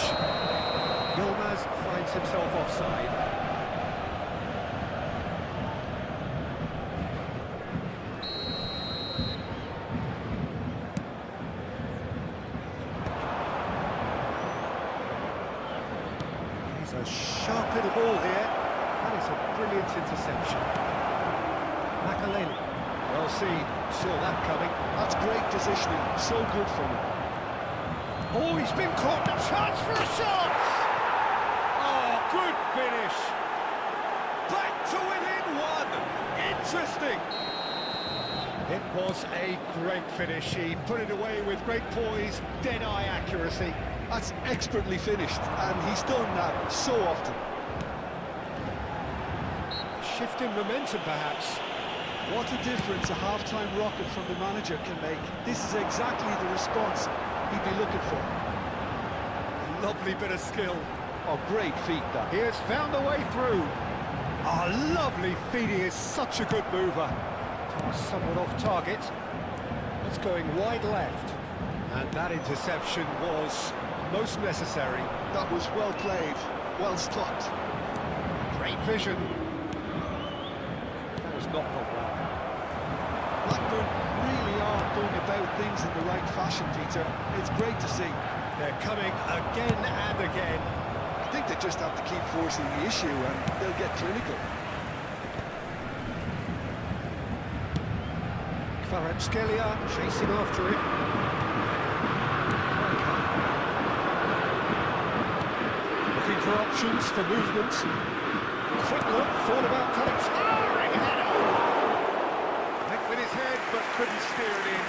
Yilmaz finds himself offside. He's a sharp little ball here. That is a brilliant interception. Makalele. Well seen. Saw that coming.
That's great positioning. So good from him.
Oh, he's been caught. A chance for a shot! Oh, good finish. Back to within one. Interesting. It was a great finish. He put it away with great poise, dead-eye accuracy.
That's expertly finished, and he's done that so often.
Shift in momentum, perhaps.
What a difference a half-time rocket from the manager can make. This is exactly the response he'd be looking for.
Lovely bit of skill.
Oh, great feat, that.
He has found a way through. Oh, lovely feet. He is such a good mover. Somewhat off target. It's going wide left. And that interception was most necessary.
That was well played, well stopped.
Great vision. That was not well.
Blackburn really are going about things in the right fashion, Peter. It's great to see.
They're coming again and again.
I think they just have to keep forcing the issue and they'll get clinical.
Kvaratskhelia chasing after him. Looking for options for movement. Quick look, thought about cutting. Towering header! Went with his head, but couldn't steer it in.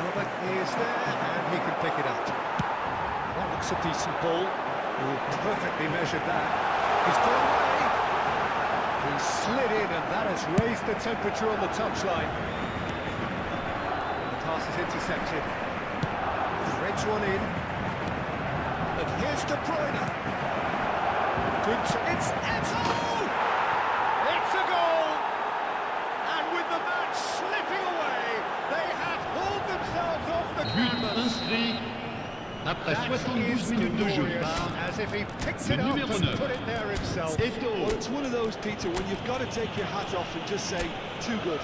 Albert is there, and he can pick it up. That looks a decent ball. Perfectly measured that. He's gone away. He slid in, and that has raised the temperature on the touchline. The pass is intercepted. Threads one in. And here's De Bruyne. It's Eto'o! It's a goal! And with the match slipping away, they have hauled themselves off the
But
canvas.
inscrit après
That
72
is
minutes de jeu
glorious,
par
as if he picked
le
it up
numéro
and
9.
put it there himself.
Well, it's one of those, Peter, when you've got to take your hat off and just say, too good.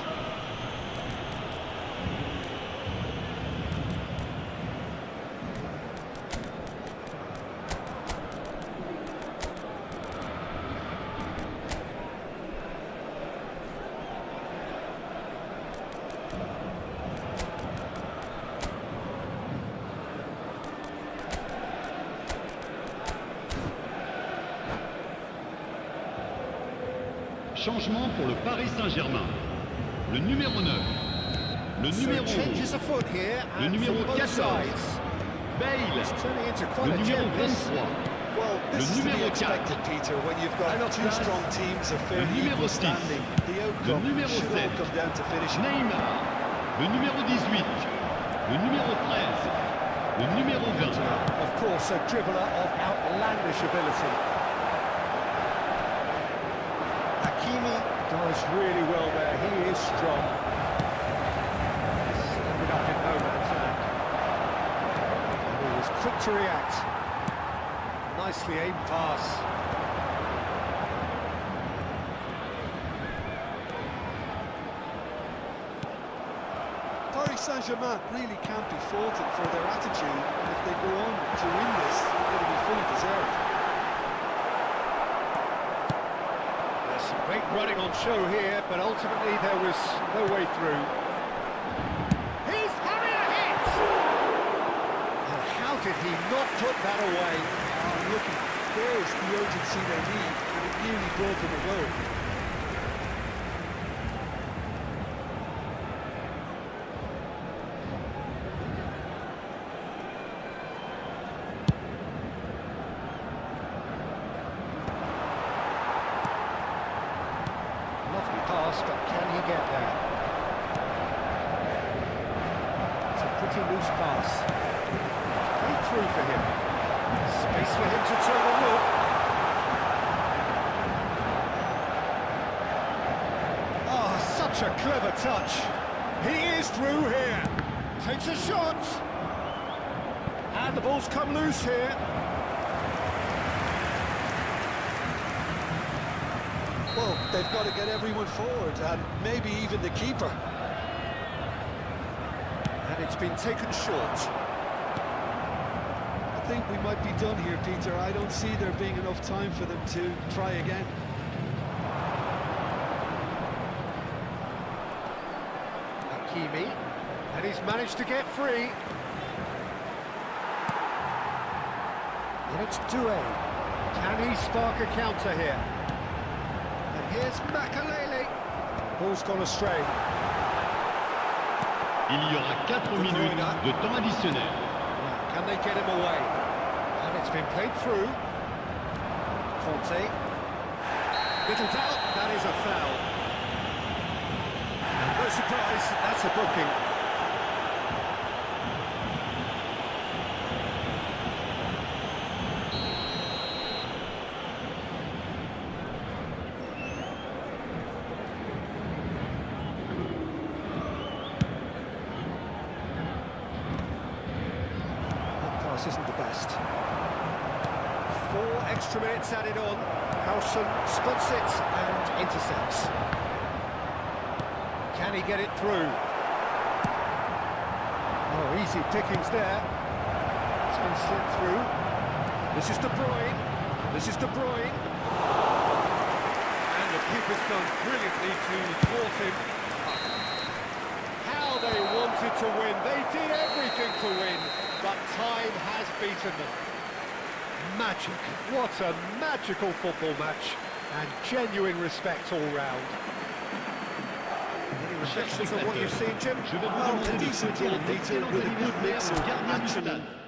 Changement pour le Paris Saint-Germain. Le numéro 9. Le
So
numéro 11.
changes afoot here,
Le
and
numéro
from both
14.
sides.
Bale.
It's turning into
Le
quite a
numéro
gem, this.
23.
Well, this is to be
numéro
expected,
4.
Peter, when you've got two
place,
strong teams of fairly
numéro
equal
6.
standing. The outcome
numéro
should all
7.
come down to finishing.
Neymar. Le numéro 18. Le numéro 13. Le numéro 20.
Of course, a dribbler of outlandish ability. Hakimi does really well there. He is strong. This ended up in no man's land. And he was quick to react. Nicely aimed pass.
Paris Saint-Germain really can't be faulted for their attitude, and if they go on to win this, it'll be fully deserved.
There's some great running on show here, but ultimately there was no way through. He's having a hit! And how did he not put that away?
Looking, there's the urgency they need, and it nearly brought them a goal.
Lovely pass, but can he get there? It's a pretty loose pass. Played through for him. Space for him to turn and look. Oh, such a clever touch. He is through here. Takes a shot. And the ball's come loose here.
Well, they've got to get everyone forward, and maybe even the keeper.
And it's been taken short.
I think we might be done here, Peter. I don't see there being enough time for them to try again.
Hakimi, and he's managed to get free. And it's Doué. Can he spark a counter here? And here's Makalele. Ball's gone astray.
Il y aura 4 minutes de temps additionnel.
Now, can they get him away? And it's been played through. Conte. Little doubt, that is a foul. And no surprise, that's a booking. pass isn't the best. 4 extra minutes added on. Howson spots it and intercepts. Can he get it through? Oh, easy pickings there. It's been slipped through. This is De Bruyne. This is De Bruyne.
And the keeper's done brilliantly to thwart him.
How they wanted to win. They did everything to win, but time has beaten them. Magic. What a magical football match. And genuine respect all round. Any reflections on what you've seen, Jim?
Je vais vous
Well,
demander
a
de
decent
souhaiter
game, Peter,
d'excellents
with a good mix
anniversaires
of
au gardien du
action
stade.
and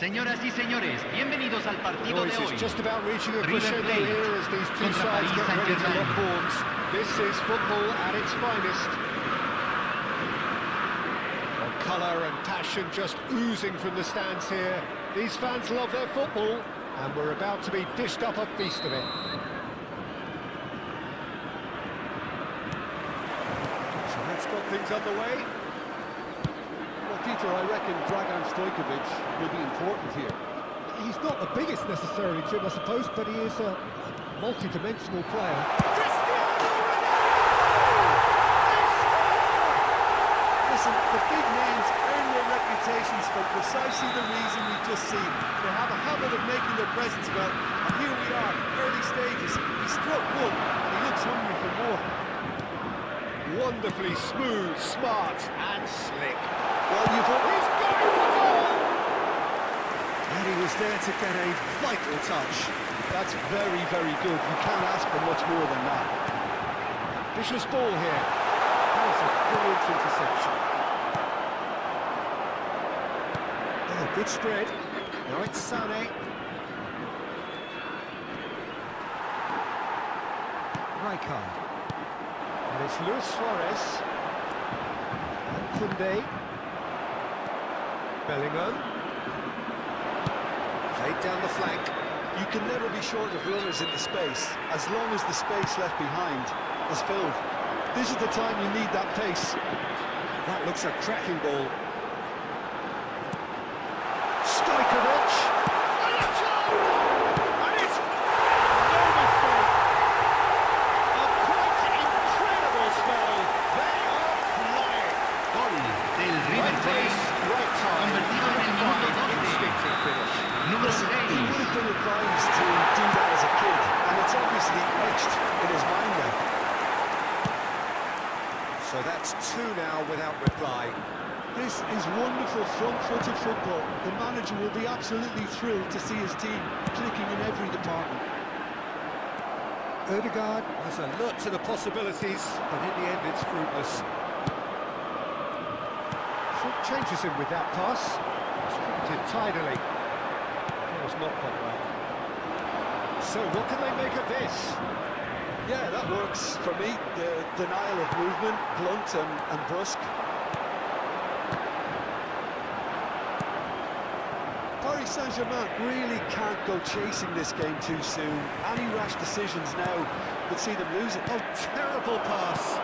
Señoras y señores, bienvenidos al partido de
Noise
hoy.
is just about reaching a
River
crescendo
Plate
here as these two
contra
sides
Paris
get ready to
Saint-Germain.
lock horns. This is football at its finest. Well, colour and passion just oozing from the stands here. These fans love their football, and we're about to be dished up a feast of it. So let's got things underway.
Well, Peter, I reckon Dragan Stojkovic will be important here.
He's not the biggest necessarily, Jim, I suppose, but he is a multi-dimensional player.
Listen, the big names earn their reputations for precisely the reason we've just seen. They have a habit of making their presence felt, and here we are, early stages. He struck one, and he looks hungry for more.
Wonderfully smooth, smart, and slick.
Well,
He's going for goal! And he was there to get a vital touch.
That's very, very good. You can't ask for much more than that.
Vicious ball here. That was a brilliant interception. Oh, good spread. Now it's Sané. Rijkaard. And it's Luis Suarez. And Koundé. Bellingham. Played down the flank.
You can never be short of runners into space, as long as the space left behind is filled. This is the time you need that pace.
That looks a cracking ball. Stojkovic. And a chance! And it's no mistake. A quite incredible spell. They are flying.
Gol del River Plate,
Right time.
convertido en el minuto 12.
Instinctive finish.
Número
Listen, he would
6.
have been advised to do that as a kid, and it's obviously etched in his mind now.
So that's two now without reply.
This is wonderful front-footed football. The manager will be absolutely thrilled to see his team clicking in every department.
Ødegaard has alert to the possibilities, but in the end it's fruitless. Short changes him with that pass. Distributed tidily. That was not Pogba. So what can they make of this?
Yeah, that works for me. The denial of movement, blunt and brusque. Paris Saint-Germain really can't go chasing this game too soon. Any rash decisions now would see them lose it.
Oh, terrible pass.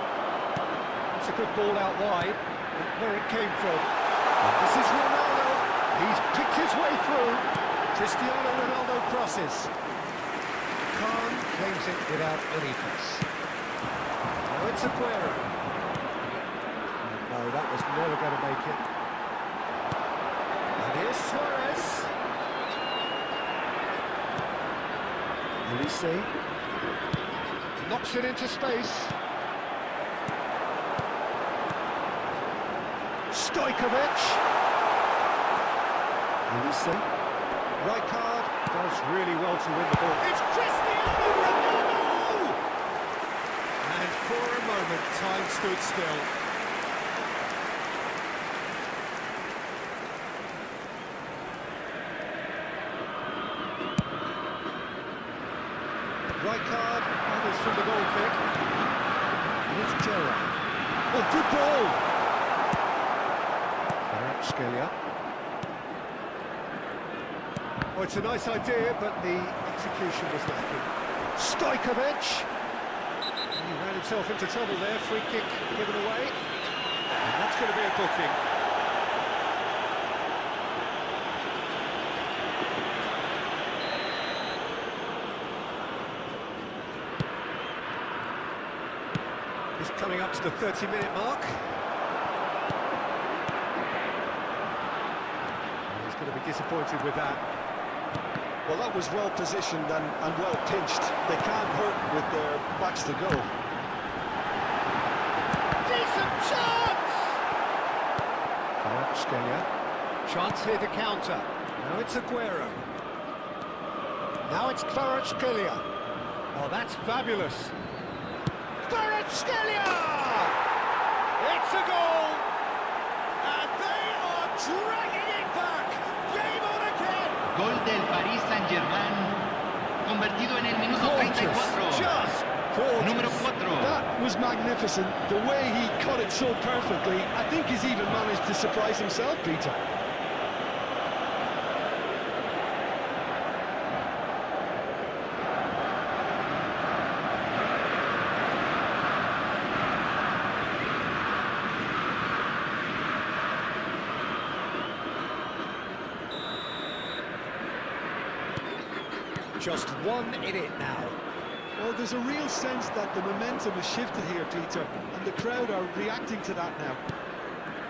It's a good ball out wide, where it came from. And this is Ronaldo. He's picked his way through. Cristiano Ronaldo crosses. Khan claims it without any fuss. Now it's Aguero. No, that was never going to make it. And here's Suarez. Elise. Knocks it into space. Stojkovic. Elise. Rijkaard does really well to win the ball. It's Cristiano Ronaldo! And for a moment, time stood still. Right card, and it's from the goal kick. And it's Gerrard. Oh, good ball! Kvaratskhelia. Oh, it's a nice idea, but the execution was lacking. Stojkovic! He ran himself into trouble there, free kick given away. And that's going to be a booking. He's coming up to the 30-minute mark. He's going to be disappointed with that.
Well, that was well positioned and well pinched. They can't hurt with their backs to goal.
Decent chance! Kvaratskhelia. Chance here to counter. Now it's Aguero. Now it's Kvaratskhelia. Oh, that's fabulous. Kvaratskhelia! It's a goal! And they are dragging it back! Game on again!
Gol del Paris Saint-Germain, convertido en el minuto 34.
Just gorgeous.
Número 4.
That was magnificent. The way he cut it so perfectly, I think he's even managed to surprise himself, Peter.
Just 1 in it now.
Well, there's a real sense that the momentum has shifted here, Peter, and the crowd are reacting to that now.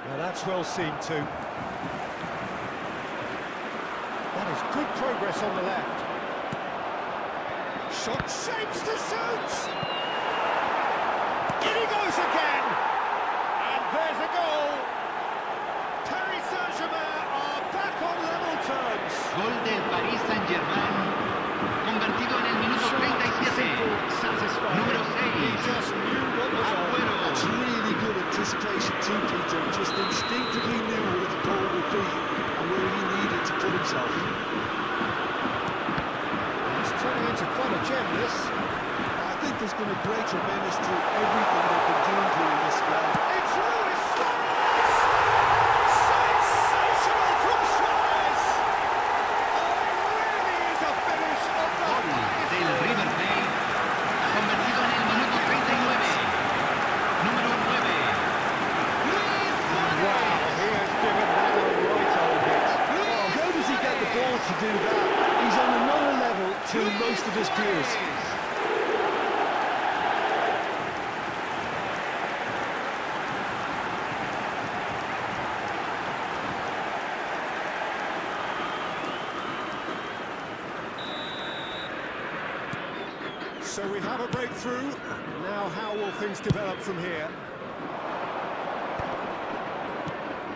Now that's well seen too. That is good progress on the left. Shot shapes to shoot! In he goes again! And there's a goal! Paris Saint-Germain are back on level terms.
Gol del Paris Saint-Germain, convertido en el minuto 37. Número 6.
Just knew what was on.
That's really good anticipation too, Peter. Just instinctively knew where the ball would be and where he needed to put himself.
It's turning into quite a gem, this.
I think there's been a great tremendous to everything they've been doing during this spell.
It's Luis Suarez! Sensational from Suarez! Oh, it really is a finish of the
Gol del River Plate, convertido en el minuto 39. Número 9.
Wow, he has given that a right old hit.
Oh, how does he get the ball to do that? He's on another level to most of his peers.
So we have a breakthrough. Now how will things develop from here?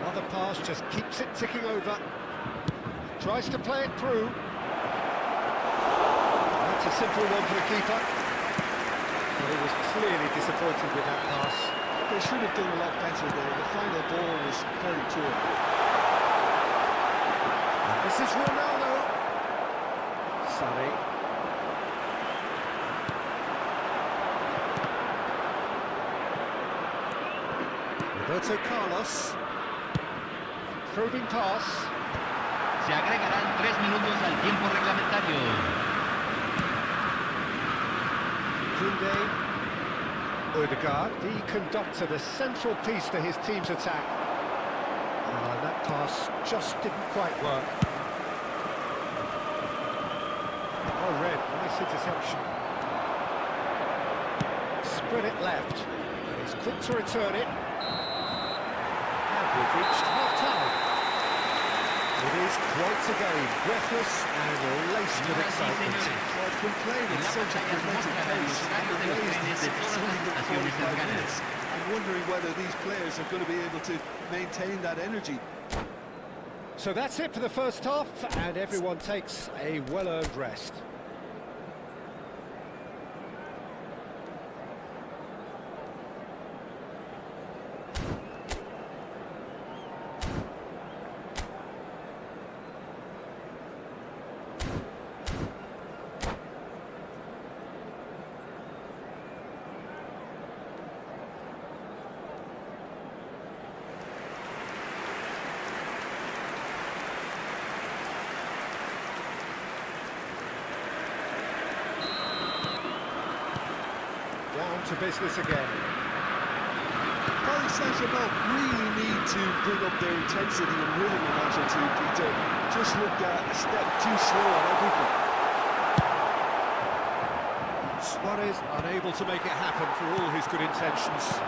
Another pass just keeps it ticking over. Tries to play it through. That's a simple one for the keeper. But he was clearly disappointed with that pass.
They should have done a lot better there. The final ball was very poor.
And this is Ronaldo. Sunny. Roberto Carlos. Probing pass.
Se agregarán 3 minutos al tiempo reglamentario.
Koundé. Odegaard, the conductor, the central piece to his team's attack. That pass just didn't quite work. Oh, red, nice interception. Spread it left, and he's quick to return it. And we've reached half-time. It is quite a game, breathless and laced with excitement.
Well, it's been played at such a frenetic pace, and the ways it's only been 45 minutes. I'm wondering whether these players are going to be able to maintain that energy.
So that's it for the first half, and everyone takes a well-earned rest. to business again.
Paris Saint-Germain really need to bring up their intensity and winning a match or two, Peter. Just looked a step too slow on everything.
Suarez unable to make it happen for all his good intentions.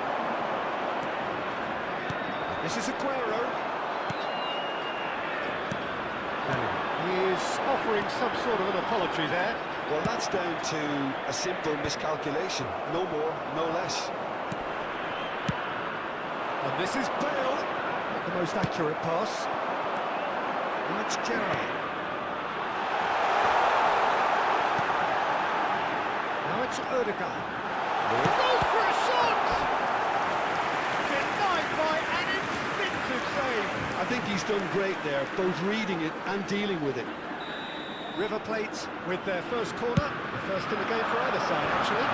This is Aguero. He is offering some sort of an apology there.
Well, that's down to a simple miscalculation. No more, no less.
And this is Bale. Not the most accurate pass. And it's Gerrard. Now it's Odegaard. Goes for a shot! Denied by an instinctive save.
I think he's done great there, both reading it and dealing with it.
River Plate with their first corner. The first in the game for either side, actually.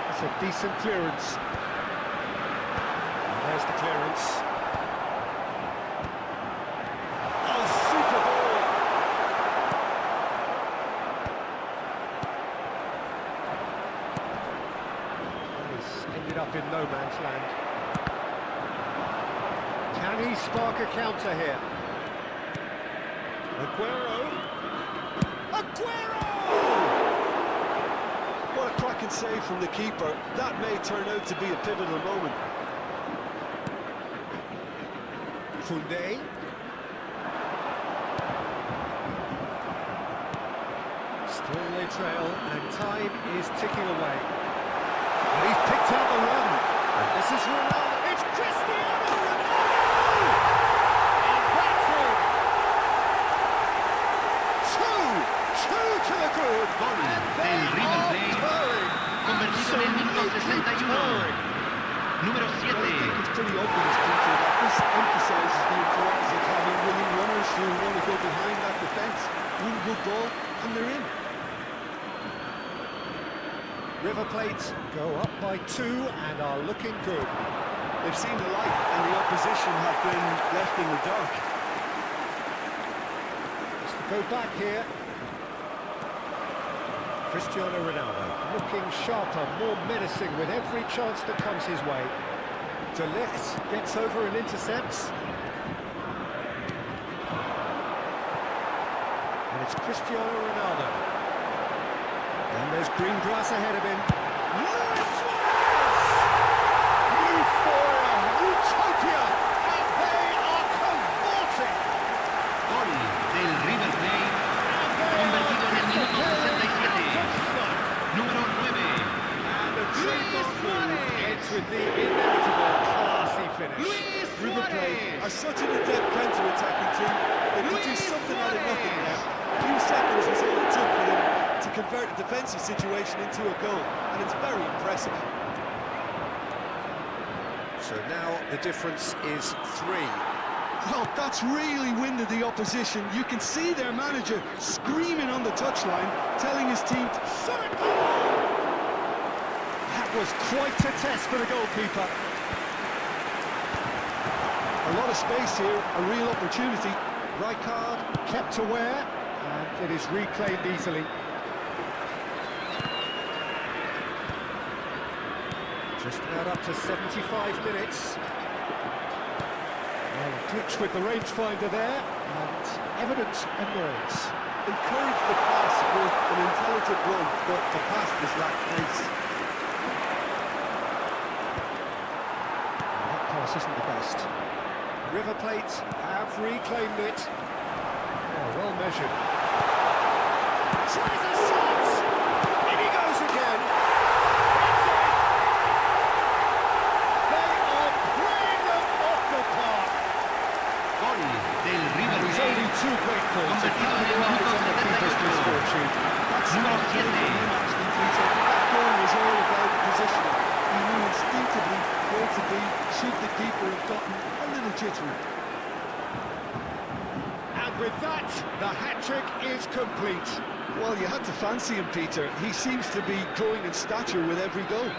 That's a decent clearance. And there's the clearance. Oh, super ball! He's ended up in no man's land. Can he spark a counter here? Aguero! Aguero!
What a cracking save from the keeper. That may turn out to be a pivotal moment.
Koundé. Still they trail, and time is ticking away. And he's picked out the run. And this is Ronaldo. It's Cristiano Ronaldo! And that's it! Two to the good.
Gol del River Plate, convertido en el minuto 61. Número
I
7.
think it's pretty obvious, Peter, that this emphasises the importance of having winning runners who want to go behind that defence, win good ball, and they're in.
River Plate go up by 2 and are looking good.
They've seen the light, and the opposition have been left in the dark.
Just to go back here. Cristiano Ronaldo looking sharper, more menacing with every chance that comes his way. De Ligt gets over and intercepts. And it's Cristiano Ronaldo. And there's green grass ahead of him. Luis Suarez! Euphoria, utopia, and they are cavorting.
Gol del River Plate, convertido en el minuto 67. Número 9.
And the trademark move ends with the inevitable classy finish.
River Plate are such an adept counter-attacking team. They could do something out of nothing there. A few seconds was all it took for them to convert a defensive situation into a goal, and it's very impressive.
So now the difference is 3.
Well, that's really winded the opposition. You can see their manager screaming on the touchline, telling his team to shut it down.
That was quite a test for the goalkeeper.
A lot of space here, a real opportunity.
Rijkaard kept aware, and it is reclaimed easily. Just about up to 75 minutes. Well, a glitch with the rangefinder there, and evident annoyance.
Encourage the pass with an intelligent run, but the pass just lacked pace.
That pass isn't the best. River Plate have reclaimed it. Oh, well measured. Tries a shot! In he goes again! That's it! They are playing them off the park!
Gol del River
He's only
Plate,
too grateful to
convertido en el
capitalize
minuto
on the keeper's
78.
misfortune.
Número 7.
That goal was all about positioning. He knew instinctively where to be should the keeper have gotten a little jittery.
And with that, the hat-trick is complete.
Well, you had to fancy him, Peter. He seems to be growing in stature with every goal.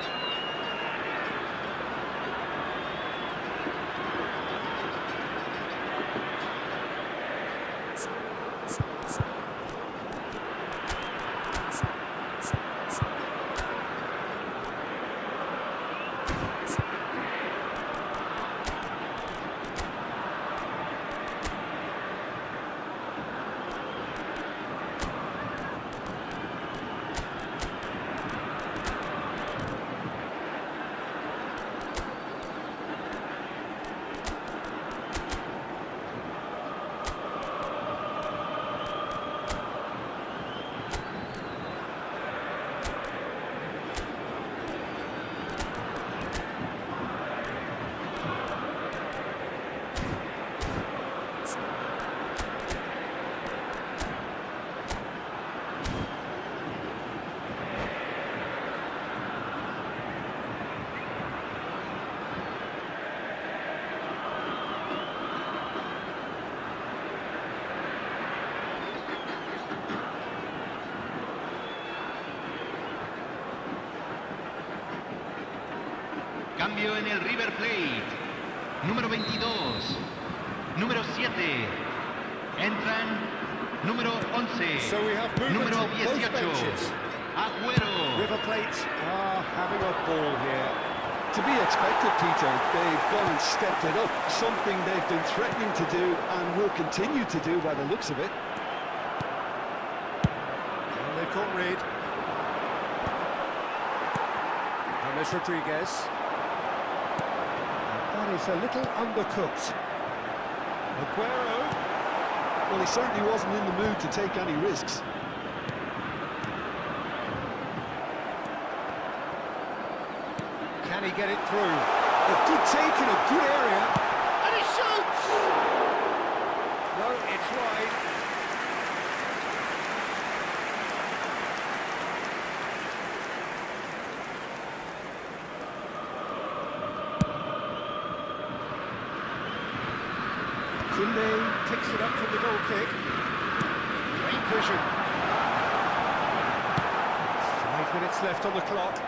cambio en el River Plate. Número 22. Número 7. Entran número 11.
So we have movement
Número
on both
18.
benches.
Agüero.
River Plate are having a ball here.
To be expected, Peter. They've gone and stepped it up, something they've been threatening to do and will continue to do by the looks of it.
And they've caught Reed. James Rodriguez. That is a little undercooked. Aguero.
Well, he certainly wasn't in the mood to take any risks.
Can he get it through? A good take in a good area. And he shoots! No, it's wide. Kunde picks it up from the goal kick. Great vision. 5 minutes left on the clock.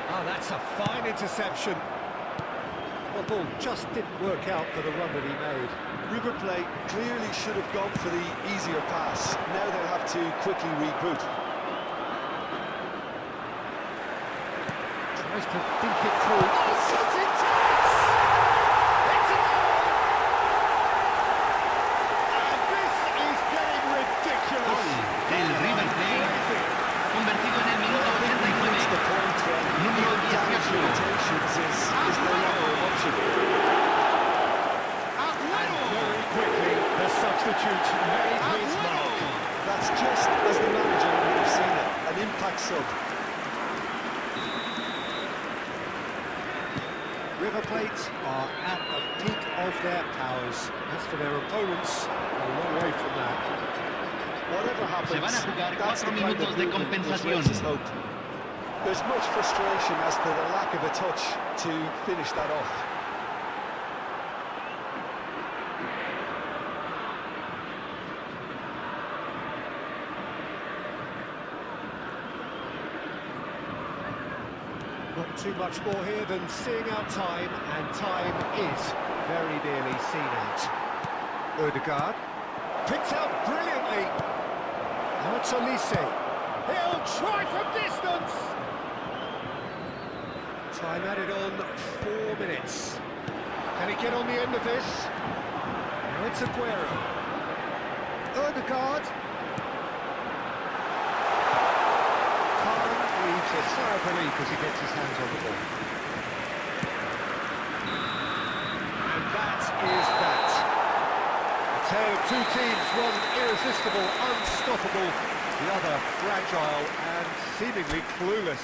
Oh, that's a fine interception. The ball just didn't work out for the run that he made.
River Plate clearly should have gone for the easier pass. Now they'll have to quickly regroup.
Tries to think it through. Oh, shot intense! It's a goal! And this is getting ridiculous.
Gol del River Plate. Convertido en el minuto 89.
The point
Número
damage
18.
limitations is no longer an option.
Very quickly, the substitute made his mark.
That's just as the manager would have seen it, an impact sub.
River Plate are at the peak of their powers. As for their opponents, a long way from that.
Whatever happens,
Se van a jugar
that's the
4
kind
minutos
of
de
movement which
compensación.
raises hope. There's much frustration as to the lack of a touch to finish that off.
Not too much more here than seeing out time, and time is very nearly seen out. Odegaard picked out brilliantly. Now it's Olise. He'll try from distance. Time added on 4 minutes. Can he get on the end of this? Now it's Aguero. Odegaard. Leaves a sigh of relief as he gets his hands on the ball. And that is that. A tale of two teams, one irresistible, unstoppable, the other fragile and seemingly clueless.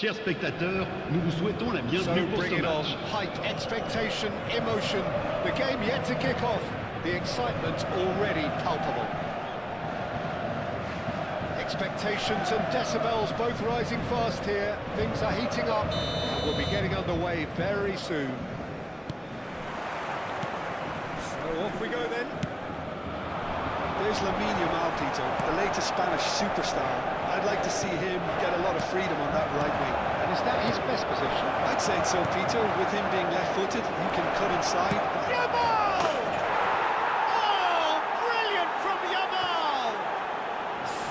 Chers spectateurs, nous vous souhaitons la
So
bienvenue pour
bring
ce
it on.
match.
Hype, expectation, emotion. The game yet to kick off. The excitement already palpable. Expectations and decibels both rising fast here. Things are heating up and we'll be getting underway very soon. So off we go then.
There's Lamine Yamal, Peter, the latest Spanish superstar. I'd like to see him get a lot of freedom on that right wing.
And is that his best position?
I'd say so, Peter. With him being left-footed, he can cut inside.
Yamal! Oh, brilliant from Yamal!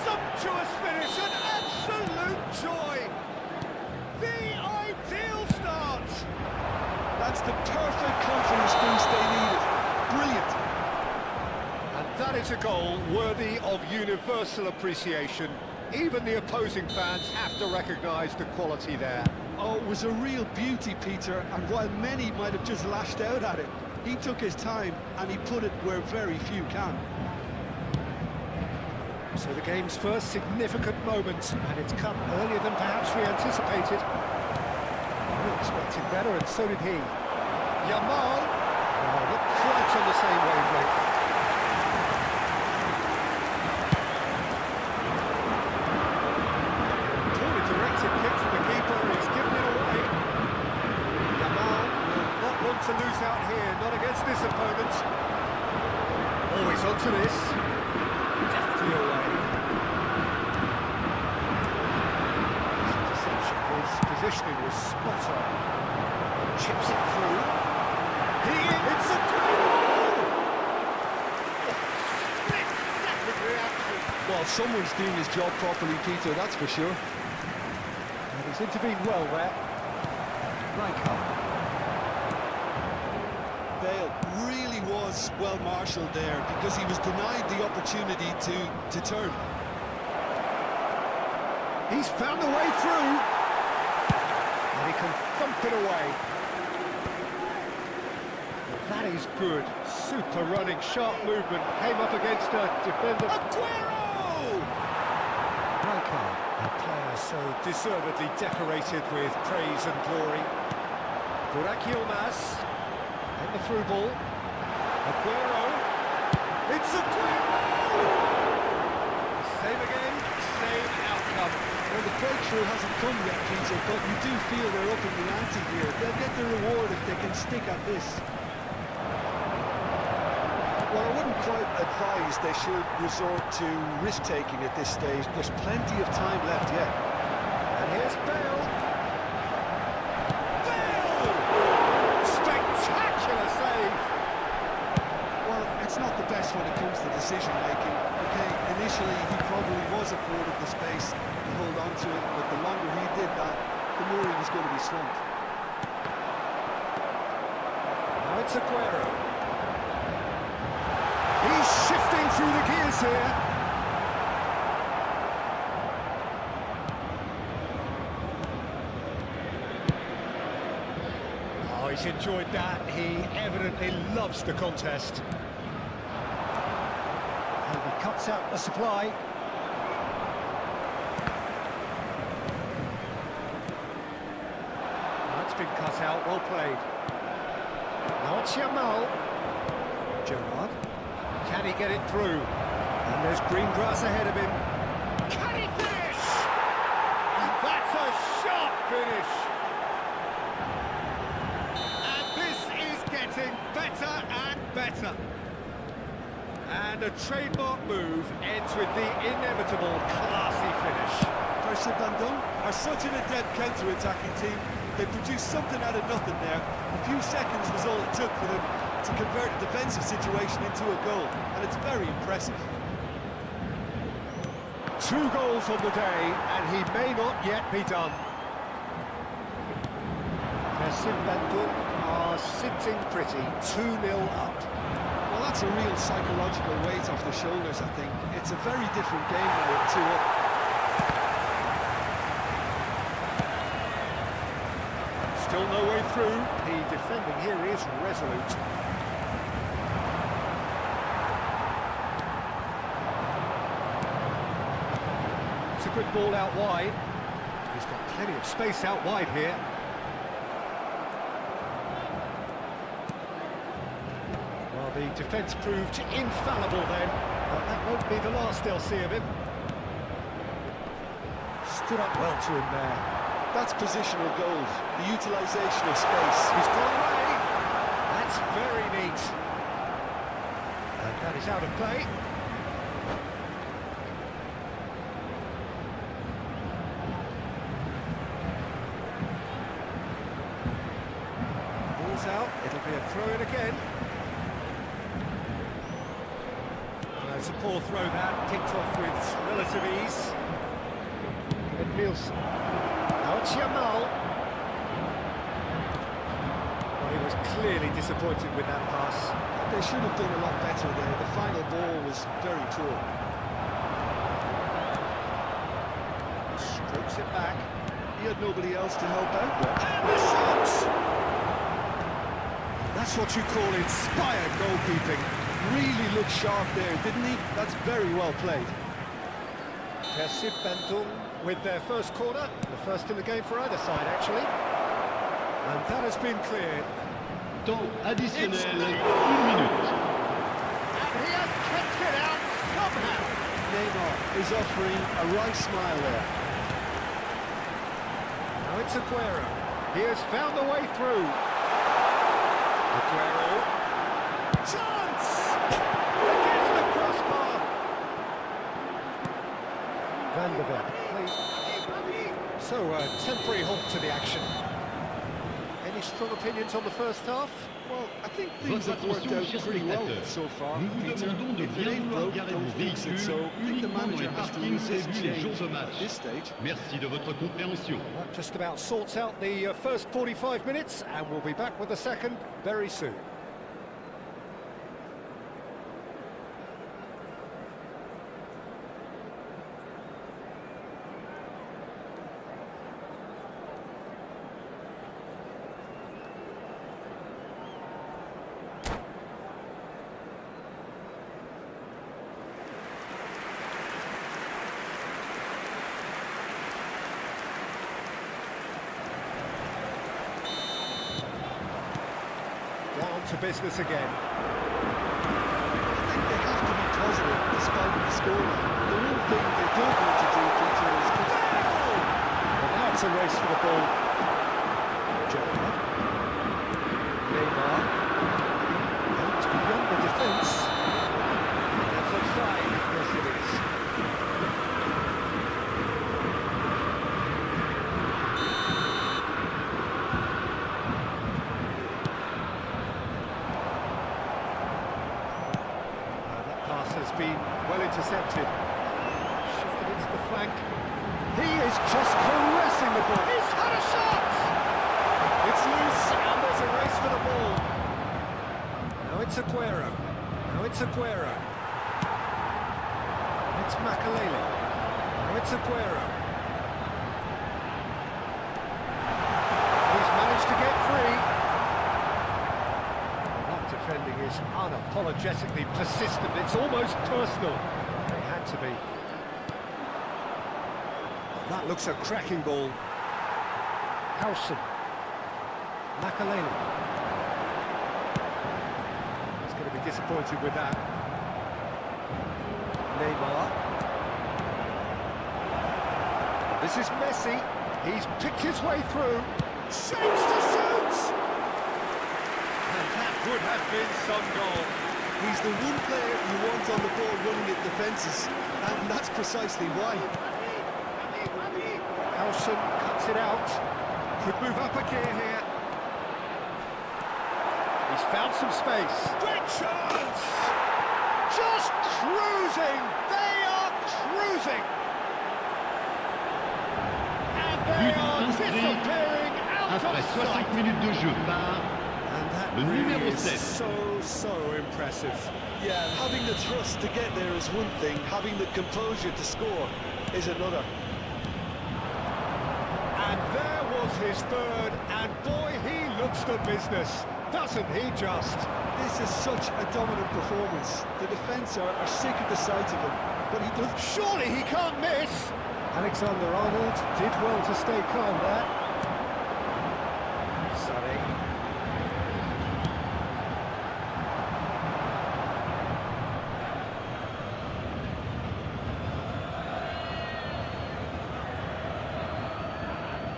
Sumptuous finish, an absolute joy. The ideal start.
That's the perfect confidence boost they needed. Brilliant.
And that is a goal worthy of universal appreciation. Even the opposing fans have to recognise the quality there.
Oh, it was a real beauty, Peter, and while many might have just lashed out at it, he took his time and he put it where very few can.
So the game's first significant moment, and it's come earlier than perhaps we anticipated. We were expecting better, and so did he. Yamal, not quite on the same wavelength. Poorly directed kick from the keeper, he's given it away. Yamal will not want to lose out here, not against this opponent. Oh, he's onto this. Deftly away. His positioning was spot on. Chips it through. It's a goal! Split-second reaction.
Well, someone's doing his job properly, Peter, that's for sure.
And he's intervened well there. Rijkaard.
Bale really was well marshalled there because he was denied the opportunity to turn.
He's found the way through. And he can thump it away. That is good. Super running, sharp movement. Came up against a defender. Aguero! Rijkaard, a player so deservedly decorated with praise and glory. Burak Yilmaz. And the through ball. Aguero. It's Aguero! Same again, same outcome.
Well, the breakthrough hasn't come yet, Peter, but you do feel they're up in the ante here. They'll get the reward if they can stick at this. Well, I wouldn't quite advise they should resort to risk-taking at this stage. There's plenty of time left yet.
And here's Bale. Bale! Spectacular save!
Well, it's not the best when it comes to decision-making. Okay, initially he probably was afforded the space to hold on to it, but the longer he did that, the more he was going to be swamped.
Now it's Aguero. He's shifting through the gears here. Oh, he's enjoyed that. He evidently loves the contest. And he cuts out the supply. That's been cut out, well played. Now it's Yamal. Gerrard. Can he get it through? And there's green grass ahead of him. Can he finish? And that's a sharp finish. And this is getting better and better. And a trademark move ends with the inevitable classy finish.
Paris Saint-Germain are such an adept counter-attacking team. They produced something out of nothing there. A few seconds was all it took for them to convert a defensive situation into a goal, and it's very impressive.
2 goals on the day, and he may not yet be done. Saint-Germain are sitting pretty, 2-0 up.
Well, that's a real psychological weight off the shoulders, I think. It's a very different game now at 2 up.
Still no way through. The defending here is resolute. It's a good ball out wide. He's got Plenty of space out wide here. Well, the defence proved infallible then, but that won't be the last they'll see of him. Stood up well to him there.
That's positional gold, the utilisation of space.
He's gone away. That's very neat. And that is out of play. Ball's out. It'll be a throw-in again. It's a poor throw that, kicked off with relative ease. And Nielsen. Now it's Yamal. Well, he was clearly disappointed with that pass.
They should have done a lot better there. The final ball was very poor.
Strokes it back.
He had nobody else to help out with.
And the shot! That's what you call inspired goalkeeping.
Really looked sharp there, didn't he? That's very well played.
Persib Bandung with their first corner, the first in the game for either side, actually. And that has been cleared.
Temps additionnel, 1 minute.
And he has kept it out somehow.
Neymar is offering a right smile there.
Now it's Aguero. He has found the way through. Aguero. Chance! Against the crossbar. Van der Ven. So, a temporary halt to the action. Any strong opinions on the first half?
Well, I think things
Votre
have worked
attention,
out
chers
pretty well
spectateurs.
so far,
Nous vous
Peter.
demandons de
If it
bien
ain't
vouloir
broke,
garer
don't
vos
fix it.
véhicules
So I think the
uniquement dans
manager
les
has to
parkings
resist
prévus les jours
change
de
at
match.
this stage.
Merci de votre compréhension.
That just about sorts out the first 45 minutes, and we'll be back with the second very soon. Down to business again.
I think they have to be positive despite the scoreline. The one thing they don't want to do, Peter, is
And now it's a race for the ball. Gerrard. Neymar. It's beyond the defence. That's offside. Yes, it is. That pass has been well intercepted. Shifted into the flank. He is just caressing the ball. He's had a shot! It's loose, and there's a race for the ball. Now it's Aguero. Now it's Aguero. It's Makalele. Now it's Aguero. He's managed to get free. That defending is unapologetically persistent. It's almost personal. It had to be. That looks a cracking ball. Howson. Makalele. He's going to be disappointed with that. Neymar. This is Messi. He's picked his way through. Shapes to shoot! And that would have been some goal.
he's the one player you want on the ball running at defences, and that's precisely why.
Howson cuts it out. Could move up a gear here. He's found some space. Great chance! Just cruising! They are cruising! And they
But
are
inscrit
disappearing out
Après
of
60
sight.
minutes de jeu par
And that
le
really
numéro
is
7.
so impressive.
Yeah, having the trust to get there is one thing, having the composure to score is another.
And there was his third, and boy, he looks the business. Doesn't he just?
This is such a dominant performance. The defence are sick of the sight of him, but he does.
Surely he can't miss! Alexander-Arnold did well to stay calm there. Sonny.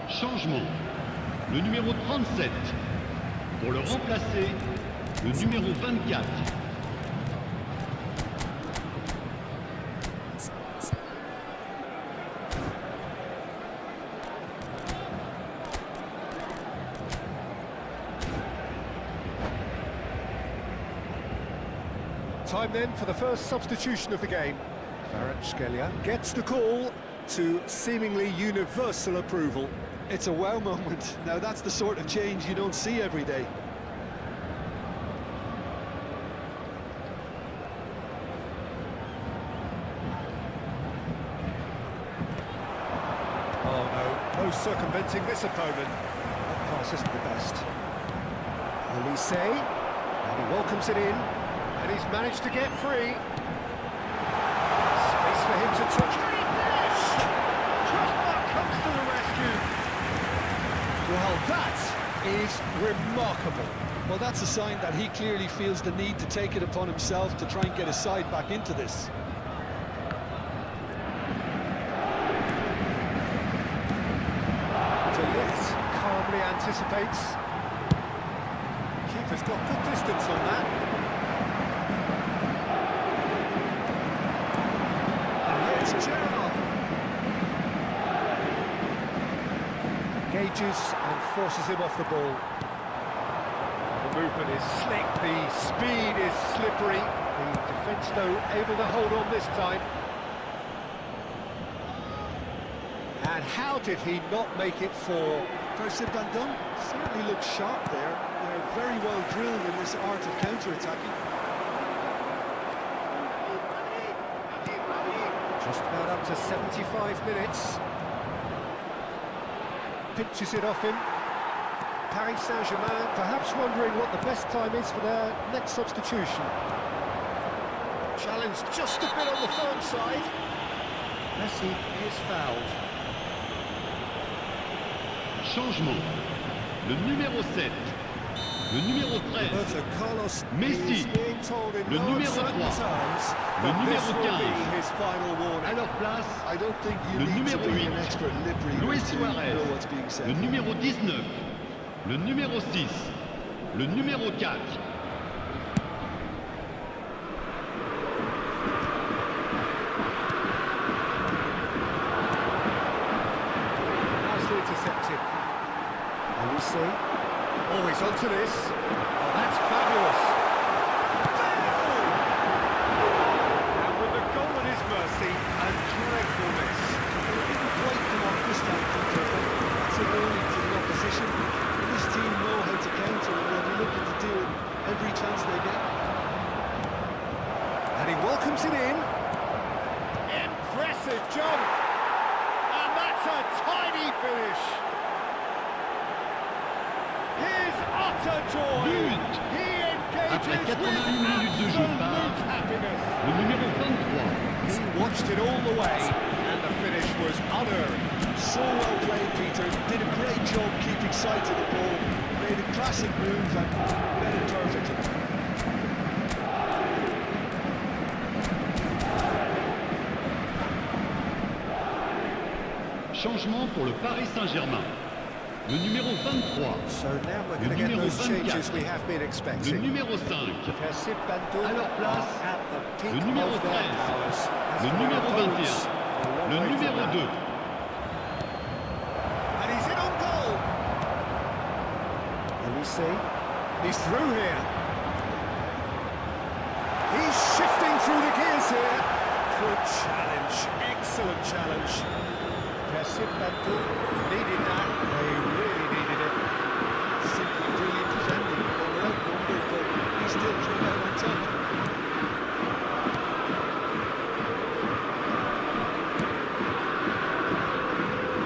Changement. Le numéro 37. Pour le remplacer, le numéro 24.
Time then for the first substitution of the game. Kvaratskhelia gets the call to seemingly universal approval.
It's a wow moment. Now that's the sort of change you don't see every day.
Oh no, no circumventing this opponent. That pass isn't the best. Olise, and he welcomes it in, and he's managed to get free. Space for him to touch. Can he finish? Crossbar comes to the rescue. Well, that is remarkable.
Well, that's a sign that he clearly feels the need to take it upon himself to try and get his side back into this.
Calmly anticipates. Keeper's got good distance on that. And here's Gerrard. Gauges and forces him off the ball. The movement is slick, the speed is slippery. The defence, though, able to hold on this time. And how did he not make it for?
Bandung certainly looks sharp there. They're very well drilled in this art of counter-attacking.
Just about up to 75 minutes. Pinches it off him. Paris Saint-Germain perhaps wondering what the best time is for their next substitution. Challenge just a bit on the firm side. Messi is fouled.
Changement. Le numéro 7. Le numéro 13.
Roberto Carlos
Messi.
is being told in
Le
no
numéro
uncertain
3.
terms
Le
that
numéro
this will
15.
be his final warning.
À leur place,
I don't think you
Le
need to
numéro
be
8.
an expert lip reader
Luis
to
Suarez.
know what's being said.
Le numéro 19. Le numéro 6. Le numéro 4.
Nicely intercepted. Olise. Oh, he's onto this. Oh, that's fabulous. And with the goal at his mercy, a dreadful miss.
They didn't quite come off this time, Peter, but that's a warning to the opposition. This team know how to counter and they'll be looking to do it every chance they get.
And he welcomes it in. Impressive jump. And that's a tidy finish. His utter joy.
But!
He
Après
engages
81
with
minutes de jeu par
absolute happiness.
le numéro 23.
He watched it all the way, and the finish was unerring.
So well played, Peter. Did a great job keeping sight of the ball. Made a classic move and read it perfectly.
Changement pour le Paris Saint-Germain. Le numéro 23.
So now we're
Le
going to get
numéro
those
24.
changes we have been
Le
expecting.
numéro 5.
Persib Bandung
À leur place,
are at the peak
le numéro
of their
13.
powers. As
Le
for their
numéro
opponents,
21.
a long
Le
way from
numéro
that.
2.
And he's in on goal. Olise, he's through here. He's shifting through the gears here. Good challenge, excellent challenge. Persib Bandung needed that, they really needed it.
Simply brilliant defending. They were outnumbered, but he still came out on top.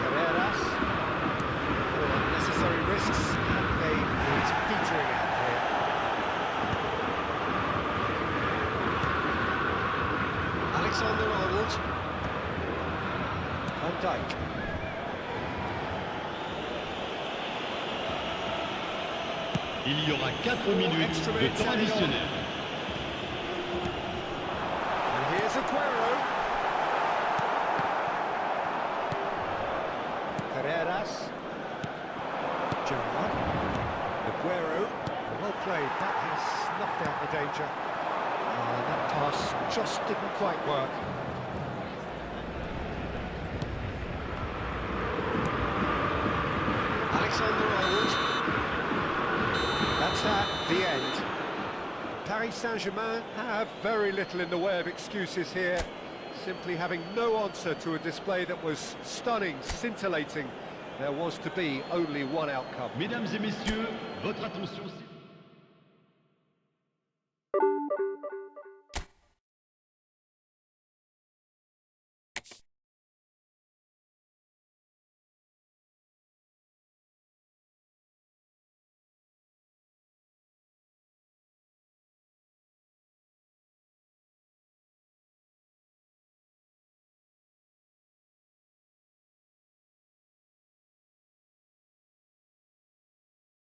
Carreras, unnecessary risks, and he's petering out here. Dijk.
Il y aura 4 minutes de temps additionnel.
And here's Aguero. Carreras. Gerrard. Aguero. Well played. That has snuffed out the danger. That pass just didn't quite work. Alexander-Arnold. That's that, the end. Paris Saint-Germain have very little in the way of excuses here, simply having no answer to a display that was stunning, scintillating. There was to be only one outcome.
Mesdames et messieurs, votre attention...